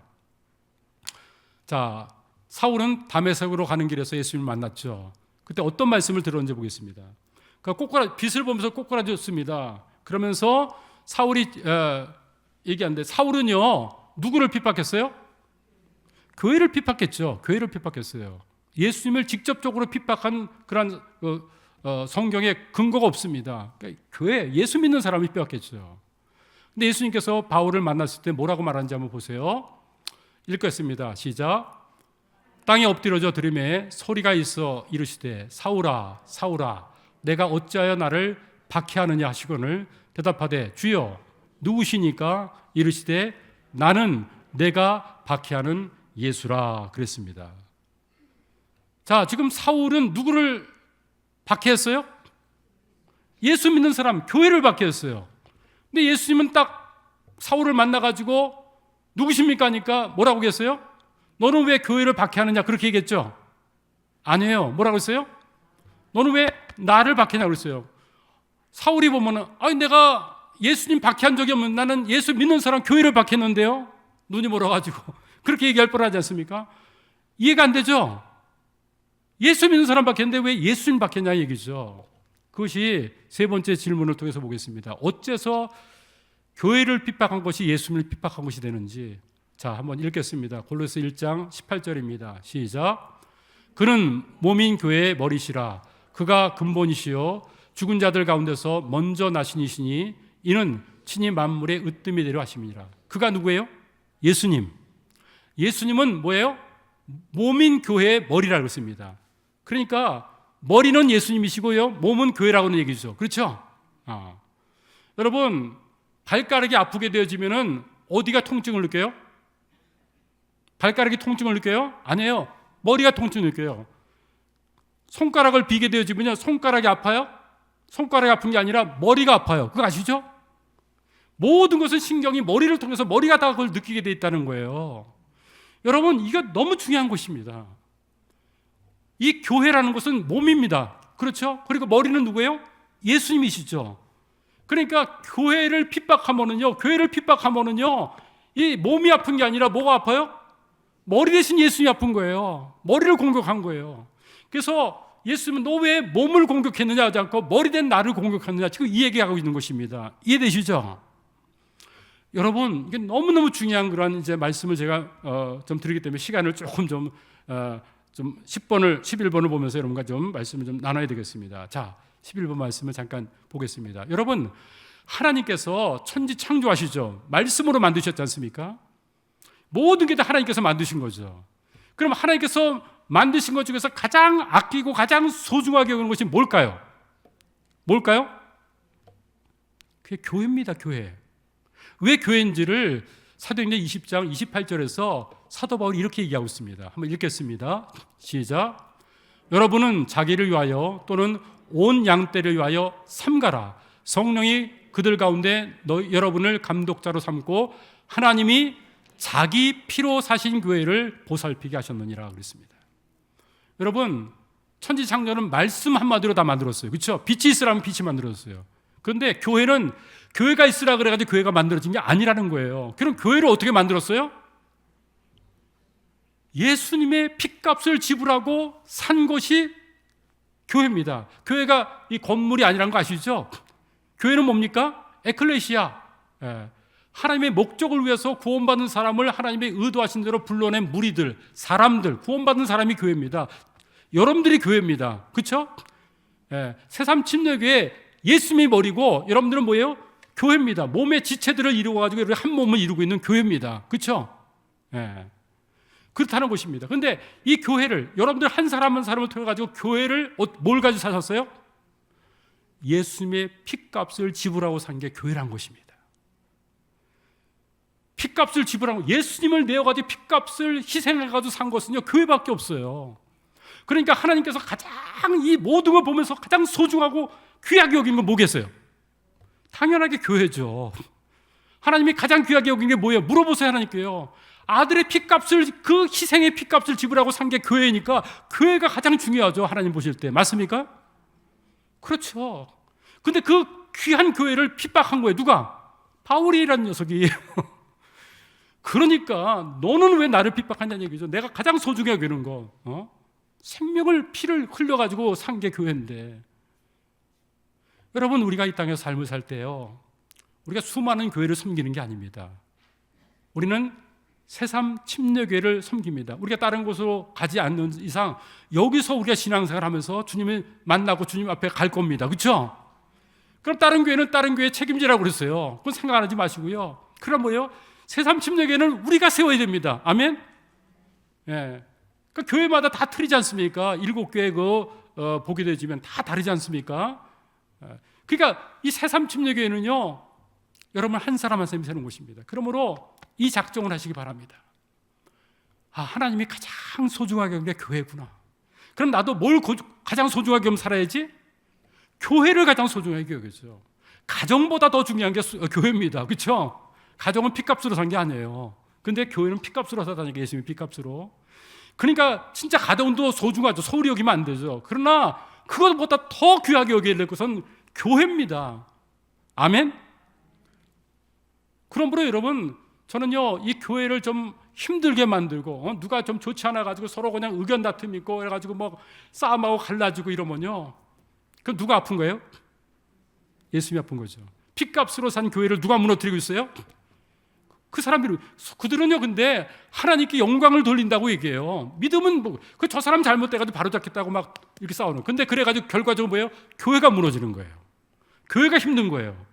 자, 사울은 다메섹으로 가는 길에서 예수님을 만났죠. 그때 어떤 말씀을 들었는지 보겠습니다. 그러니까 빛을 보면서 꼬꾸라졌습니다. 그러면서 사울이 얘기하는데, 사울은요 누구를 핍박했어요? 교회를 핍박했죠. 교회를 핍박했어요. 예수님을 직접적으로 핍박한 그런 성경에 근거가 없습니다. 그러니까 교회, 예수 믿는 사람을 핍박했죠. 근데 예수님께서 바울을 만났을 때 뭐라고 말하는지 한번 보세요. 읽겠습니다. 시작. 땅에 엎드려져 들음에 소리가 있어 이르시되 사울아 사울아 내가 어찌하여 나를 박해하느냐 하시거늘 대답하되 주여 누구시니까? 이르시되 나는 내가 박해하는 예수라 그랬습니다. 자, 지금 사울은 누구를 박해했어요? 예수 믿는 사람, 교회를 박해했어요. 근데 예수님은 딱 사울을 만나가지고 누구십니까? 하니까 뭐라고 했어요? 너는 왜 교회를 박해하느냐 그렇게 얘기했죠? 아니에요. 뭐라고 했어요? 너는 왜 나를 박해냐고 그랬어요. 사울이 보면은 내가 예수님 박해한 적이 없는, 나는 예수 믿는 사람 교회를 박했는데요. 눈이 멀어가지고 그렇게 얘기할 뻔하지 않습니까? 이해가 안 되죠? 예수 믿는 사람 박했는데 왜 예수님 박했냐 얘기죠. 그것이 세 번째 질문을 통해서 보겠습니다. 어째서 교회를 핍박한 것이 예수님을 핍박한 것이 되는지. 자, 한번 읽겠습니다. 골로새 1장 18절입니다. 시작. 그는 몸인 교회의 머리시라. 그가 근본이시요 죽은 자들 가운데서 먼저 나신 이시니 이는 친히 만물의 으뜸이 되려 하심이니라. 그가 누구예요? 예수님. 예수님은 뭐예요? 몸인 교회의 머리라고 했습니다. 그러니까 머리는 예수님이시고요, 몸은 교회라고는 얘기죠. 그렇죠? 여러분, 발가락이 아프게 되어지면은 어디가 통증을 느껴요? 발가락이 통증을 느껴요? 아니에요. 머리가 통증을 느껴요. 손가락을 비게 되어지면요, 손가락이 아파요? 손가락이 아픈 게 아니라 머리가 아파요. 그거 아시죠? 모든 것은 신경이 머리를 통해서 머리가 다 그걸 느끼게 돼 있다는 거예요. 여러분, 이거 너무 중요한 것입니다. 이 교회라는 것은 몸입니다. 그렇죠? 그리고 머리는 누구예요? 예수님이시죠. 그러니까 교회를 핍박하면은요, 이 몸이 아픈 게 아니라 뭐가 아파요? 머리 대신 예수님이 아픈 거예요. 머리를 공격한 거예요. 그래서 예수님은 너 왜 몸을 공격했느냐 하지 않고 머리 된 나를 공격했느냐, 지금 이 얘기하고 있는 것입니다. 이해되시죠? 여러분, 이게 너무너무 중요한 그런 이제 말씀을 제가 좀 드리기 때문에 시간을 조금 좀 11번을 보면서 여러분과 좀 말씀을 좀 나눠야 되겠습니다. 자, 11번 말씀을 잠깐 보겠습니다. 여러분, 하나님께서 천지 창조하시죠. 말씀으로 만드셨지 않습니까? 모든 게 다 하나님께서 만드신 거죠. 그럼 하나님께서 만드신 것 중에서 가장 아끼고 가장 소중하게 여기는 것이 뭘까요? 그게 교회입니다. 교회. 왜 교회인지를 사도행전 20장 28절에서 사도 바울이 이렇게 얘기하고 있습니다. 한번 읽겠습니다. 시작. 여러분은 자기를 위하여 또는 온 양떼를 위하여 삼가라. 성령이 그들 가운데 여러분을 감독자로 삼고 하나님이 자기 피로 사신 교회를 보살피게 하셨느니라 그랬습니다. 여러분, 천지창조는 말씀 한마디로 다 만들었어요. 그렇죠? 빛이 있으라면 빛이 만들었어요. 그런데 교회는 교회가 있으라 그래가지고 교회가 만들어진 게 아니라는 거예요. 그럼 교회를 어떻게 만들었어요? 예수님의 핏값을 지불하고 산 것이 교회입니다. 교회가 이 건물이 아니라는 거 아시죠? 교회는 뭡니까? 에클레시아. 하나님의 목적을 위해서 구원받은 사람을 하나님의 의도하신 대로 불러낸 무리들, 사람들, 구원받은 사람이 교회입니다. 여러분들이 교회입니다. 그렇죠? 새삼 침례교회 예수님이 머리고 여러분들은 뭐예요? 교회입니다. 몸의 지체들을 이루어가지고 한 몸을 이루고 있는 교회입니다. 그렇죠? 그렇다는 것입니다. 그런데 이 교회를 여러분들 한 사람 한 사람을 통해 가지고 교회를 뭘 가지고 사셨어요? 예수님의 핏값을 지불하고 산 게 교회란 것입니다. 핏값을 지불하고 예수님을 내어가지고 핏값을 희생해가지고 산 것은요, 교회밖에 없어요. 그러니까 하나님께서 가장 이 모든 걸 보면서 가장 소중하고 귀하게 여긴 건 뭐겠어요? 당연하게 교회죠. 하나님이 가장 귀하게 여긴 게 뭐예요? 물어보세요, 하나님께요. 아들의 핏값을, 그 희생의 핏값을 지불하고 산 게 교회니까 교회가 가장 중요하죠, 하나님 보실 때. 맞습니까? 그렇죠. 근데 그 귀한 교회를 핍박한 거예요. 누가? 바울이라는 녀석이. 그러니까 너는 왜 나를 핍박하냐는 얘기죠. 내가 가장 소중하게 여기는 거, 생명을, 피를 흘려가지고 산 게 교회인데. 여러분, 우리가 이 땅에서 삶을 살 때요, 우리가 수많은 교회를 섬기는 게 아닙니다. 우리는 새삼 침례교회를 섬깁니다. 우리가 다른 곳으로 가지 않는 이상 여기서 우리가 신앙생활 하면서 주님을 만나고 주님 앞에 갈 겁니다. 그렇죠? 그럼 다른 교회는 다른 교회 책임지라고 그랬어요. 그건 생각하지 마시고요. 그럼 뭐예요? 새삼 침례교회는 우리가 세워야 됩니다. 아멘? 예. 그 교회마다 다 틀리지 않습니까? 7교회 보게 되지면 다 다르지 않습니까? 그러니까 이 새삼 침례교회는요, 여러분 한 사람 한 사람이 세는 곳입니다. 그러므로 이 작정을 하시기 바랍니다. 하나님이 가장 소중하게 여긴 게 교회구나. 그럼 나도 뭘 가장 소중하게 여기면 살아야지? 교회를 가장 소중하게 여기죠. 가정보다 더 중요한 게 교회입니다. 그렇죠? 가정은 핏값으로 산 게 아니에요. 근데 교회는 핏값으로 사다니까, 예수님이 핏값으로. 그러니까 진짜 가정도 소중하죠. 소홀히 여기면 안 되죠. 그러나 그것보다 더 귀하게 여겨야 될 것은 교회입니다. 아멘? 그러므로 여러분, 저는요, 이 교회를 좀 힘들게 만들고, 누가 좀 좋지 않아 가지고 서로 그냥 의견 다툼 있고 그래 가지고 뭐 싸움하고 갈라지고 이러면요, 그럼 누가 아픈 거예요? 예수님이 아픈 거죠. 핏값으로 산 교회를 누가 무너뜨리고 있어요? 그 사람들이. 그들은요, 근데 하나님께 영광을 돌린다고 얘기해요. 믿음은 뭐, 저 사람 잘못돼가지고 바로 잡겠다고 막 이렇게 싸우는. 근데 그래가지고 결과적으로 뭐예요? 교회가 무너지는 거예요. 교회가 힘든 거예요.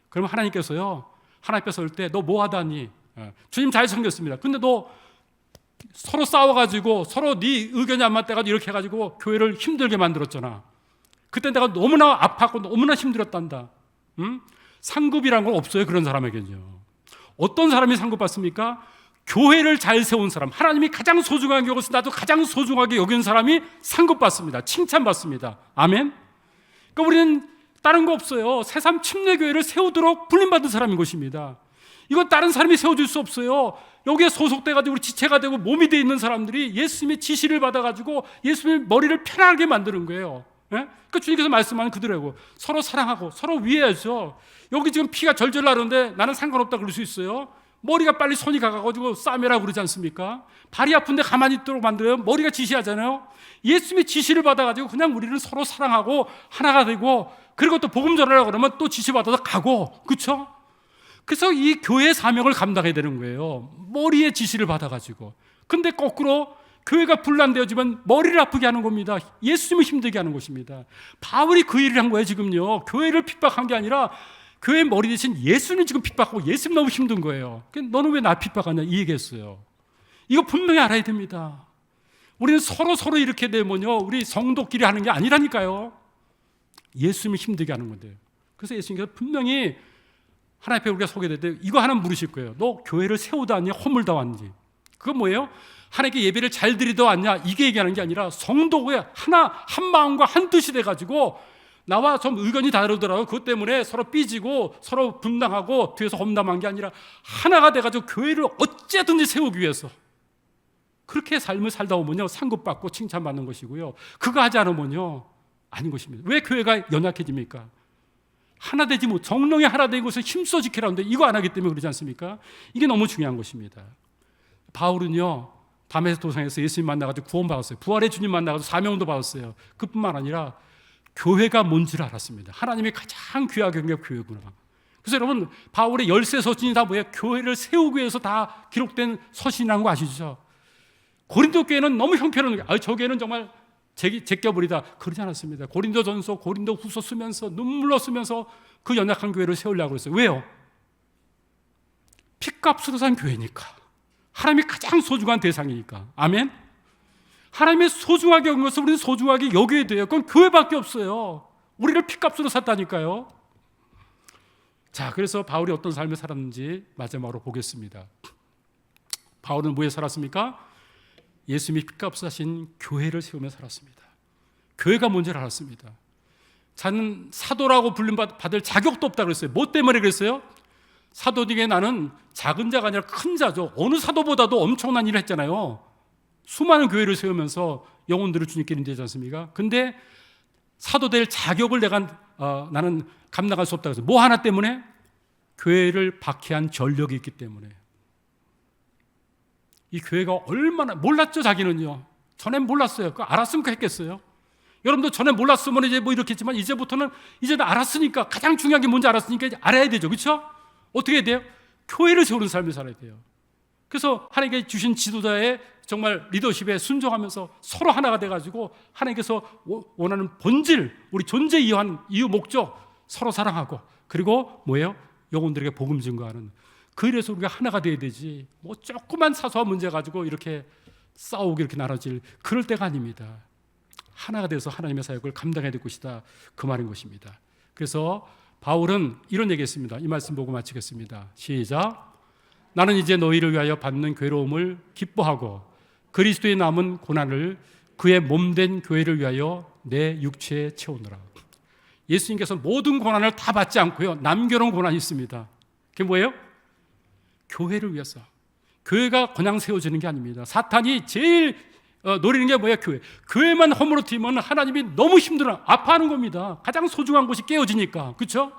그러면 하나님께서요, 하나님 앞에 설 때 너 뭐 하다니? 주님 잘 섬겼습니다. 근데 너 서로 싸워가지고 서로 네 의견이 안 맞다가지고 이렇게 해가지고 교회를 힘들게 만들었잖아. 그때 내가 너무나 아팠고 너무나 힘들었단다. 상급이란 건 없어요, 그런 사람에게는요. 어떤 사람이 상급받습니까? 교회를 잘 세운 사람, 하나님이 가장 소중하게 여겨서 나도 가장 소중하게 여긴 사람이 상급받습니다. 칭찬받습니다. 아멘? 그러니까 우리는 다른 거 없어요. 새삼 침례교회를 세우도록 불림받은 사람인 것입니다. 이건 다른 사람이 세워줄 수 없어요. 여기에 소속돼가지고 우리 지체가 되고 몸이 돼 있는 사람들이 예수님의 지시를 받아가지고 예수님의 머리를 편하게 만드는 거예요. 예? 그러니까 주님께서 말씀하는 그대로고 서로 사랑하고 서로 위해야죠. 여기 지금 피가 절절 나는데 나는 상관없다 그럴 수 있어요? 머리가 빨리 손이 가가지고 싸매라고 그러지 않습니까? 발이 아픈데 가만히 있도록 만들어요. 머리가 지시하잖아요. 예수님의 지시를 받아가지고 그냥 우리는 서로 사랑하고 하나가 되고, 그리고 또 복음 전하려고 그러면 또 지시받아서 가고, 그렇죠? 그래서 이 교회의 사명을 감당해야 되는 거예요. 머리의 지시를 받아가지고. 근데 거꾸로 교회가 분란되어지면 머리를 아프게 하는 겁니다. 예수님을 힘들게 하는 것입니다. 바울이 그 일을 한 거예요, 지금요. 교회를 핍박한 게 아니라 교회의 머리 대신 예수님 지금 핍박하고 예수님 너무 힘든 거예요. 너는 왜 나 핍박하냐 이 얘기했어요. 이거 분명히 알아야 됩니다. 우리는 서로 이렇게 되면요, 우리 성도끼리 하는 게 아니라니까요. 예수님을 힘들게 하는 건데요. 그래서 예수님께서 분명히 하나님 앞에 우리가 서게 될 때 이거 하나 물으실 거예요. 너 교회를 세우다 왔니? 허물다 왔니? 그건 뭐예요? 하나님께 예배를 잘 드리다 왔냐? 이게 얘기하는 게 아니라 성도가 한 마음과 한 뜻이 돼가지고 나와 좀 의견이 다르더라고요. 그것 때문에 서로 삐지고 서로 분당하고 뒤에서 험담한 게 아니라 하나가 돼가지고 교회를 어쨌든지 세우기 위해서 그렇게 삶을 살다 보면요, 상급받고 칭찬받는 것이고요. 그거 하지 않으면요, 아닌 것입니다. 왜 교회가 연약해집니까? 하나 되지 못, 정령이 하나 된 것을 힘써 지키라는데 이거 안 하기 때문에 그러지 않습니까? 이게 너무 중요한 것입니다. 바울은요, 다메섹 도상에서 예수님 만나가지고 구원받았어요. 부활의 주님 만나가지고 사명도 받았어요. 그뿐만 아니라 교회가 뭔지를 알았습니다. 하나님이 가장 귀하게 여긴 게 교회구나. 그래서 여러분, 바울의 13서신이 다 뭐예요? 교회를 세우기 위해서 다 기록된 서신이라는 거 아시죠? 고린도 교회는 너무 형편없는 게, 저 교회는 정말 제껴버리다, 그러지 않았습니다. 고린도전서, 고린도후서 쓰면서 눈물로 쓰면서 그 연약한 교회를 세우려고 했어요. 왜요? 핏값으로 산 교회니까. 하나님이 가장 소중한 대상이니까. 아멘? 하나님의 소중하게 여긴 것을 우리는 소중하게 여겨야 돼요. 그건 교회밖에 없어요. 우리를 핏값으로 샀다니까요. 자, 그래서 바울이 어떤 삶을 살았는지 마지막으로 보겠습니다. 바울은 뭐에 살았습니까? 예수님이 핏값을 하신 교회를 세우며 살았습니다. 교회가 뭔지를 알았습니다. 자는 사도라고 불림 받을 자격도 없다고 그랬어요. 뭐 때문에 그랬어요? 사도 중에 나는 작은 자가 아니라 큰 자죠. 어느 사도보다도 엄청난 일을 했잖아요. 수많은 교회를 세우면서 영혼들을 주님께 인도하지 않습니까? 근데 사도 될 자격을 나는 감당할 수 없다고 해서 뭐 하나 때문에? 교회를 박해한 전력이 있기 때문에. 이 교회가 얼마나 몰랐죠, 자기는요. 전엔 몰랐어요. 그거 알았으면 했겠어요. 여러분도 전에 몰랐으면 이제 뭐 이렇게 했지만 이제는 알았으니까, 가장 중요한 게 뭔지 알았으니까 이제 알아야 되죠. 그렇죠? 어떻게 해야 돼요? 교회를 세우는 삶을 살아야 돼요. 그래서 하나님께 주신 지도자의 정말 리더십에 순종하면서 서로 하나가 돼가지고 하나님께서 원하는 본질, 우리 존재 이유 목적 서로 사랑하고, 그리고 뭐예요? 영혼들에게 복음 증거하는. 그래서 우리가 하나가 돼야 되지, 뭐 조그만 사소한 문제 가지고 이렇게 싸우고 이렇게 나눠질 그럴 때가 아닙니다. 하나가 돼서 하나님의 사역을 감당해야 될 것이다, 그 말인 것입니다. 그래서 바울은 이런 얘기했습니다. 이 말씀 보고 마치겠습니다. 시작. 나는 이제 너희를 위하여 받는 괴로움을 기뻐하고 그리스도의 남은 고난을 그의 몸된 교회를 위하여 내 육체에 채우느라. 예수님께서 모든 고난을 다 받지 않고요, 남겨놓은 고난이 있습니다. 그게 뭐예요? 교회를 위해서. 교회가 그냥 세워지는 게 아닙니다. 사탄이 제일 노리는 게 뭐야? 교회만 허물어뜨리면 하나님이 너무 힘들어 아파하는 겁니다. 가장 소중한 곳이 깨어지니까. 그렇죠?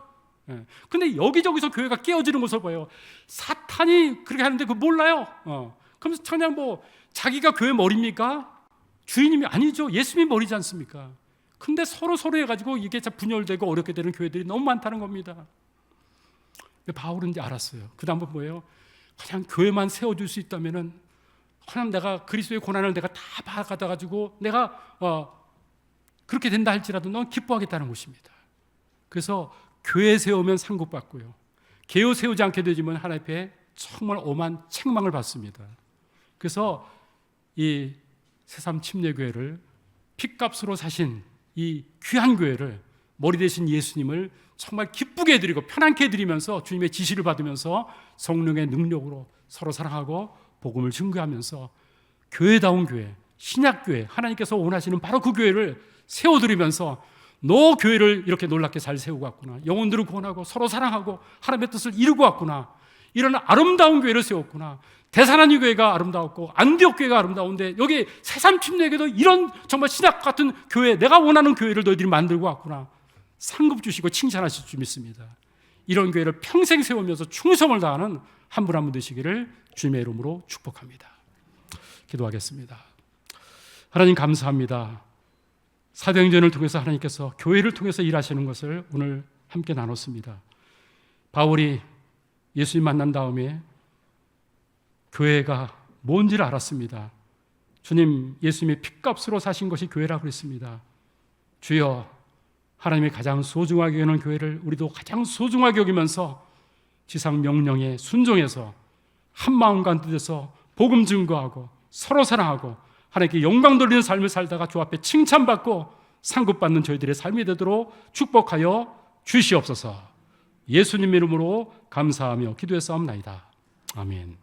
근데 여기저기서 교회가 깨어지는 것을 봐요. 사탄이 그렇게 하는데 그거 몰라요. 그러면서 그냥 뭐 자기가 교회 머리입니까? 주인님이 아니죠. 예수님이 머리지 않습니까? 근데 서로 해가지고 이게 분열되고 어렵게 되는 교회들이 너무 많다는 겁니다. 바울은 이제 알았어요. 그 다음은 뭐예요? 그냥 교회만 세워줄 수 있다면은 그냥 내가 그리스도의 고난을 내가 다 받아가지고 내가 그렇게 된다 할지라도 넌 기뻐하겠다는 것입니다. 그래서 교회 세우면 상급받고요, 개요 세우지 않게 되지만 하나님 앞에 정말 엄한 책망을 받습니다. 그래서 이 새삼 침례교회를 핏값으로 사신 이 귀한 교회를, 머리 대신 예수님을 정말 기쁘게 해드리고 편안케 해드리면서 주님의 지시를 받으면서 성령의 능력으로 서로 사랑하고 복음을 증거하면서 교회다운 교회, 신약교회, 하나님께서 원하시는 바로 그 교회를 세워드리면서 너 교회를 이렇게 놀랍게 잘 세우고 왔구나, 영혼들을 구원하고 서로 사랑하고 하나님의 뜻을 이루고 왔구나, 이런 아름다운 교회를 세웠구나. 데살로니가 교회가 아름다웠고 안디옥 교회가 아름다운데 여기 새삼 침례교회도 이런 정말 신약 같은 교회, 내가 원하는 교회를 너희들이 만들고 왔구나, 상급 주시고 칭찬하실 줄 믿습니다. 이런 교회를 평생 세우면서 충성을 다하는 한 분 한 분 되시기를 주님의 이름으로 축복합니다. 기도하겠습니다. 하나님 감사합니다. 사도행전을 통해서 하나님께서 교회를 통해서 일하시는 것을 오늘 함께 나눴습니다. 바울이 예수님 만난 다음에 교회가 뭔지를 알았습니다. 주님, 예수님이 핏값으로 사신 것이 교회라고 그랬습니다. 주여, 하나님이 가장 소중하게 여기는 교회를 우리도 가장 소중하게 여기면서 지상 명령에 순종해서 한 마음과 한 뜻에서 복음 증거하고 서로 사랑하고 하나님께 영광 돌리는 삶을 살다가 주 앞에 칭찬받고 상급받는 저희들의 삶이 되도록 축복하여 주시옵소서. 예수님 이름으로 감사하며 기도했사옵나이다. 아멘.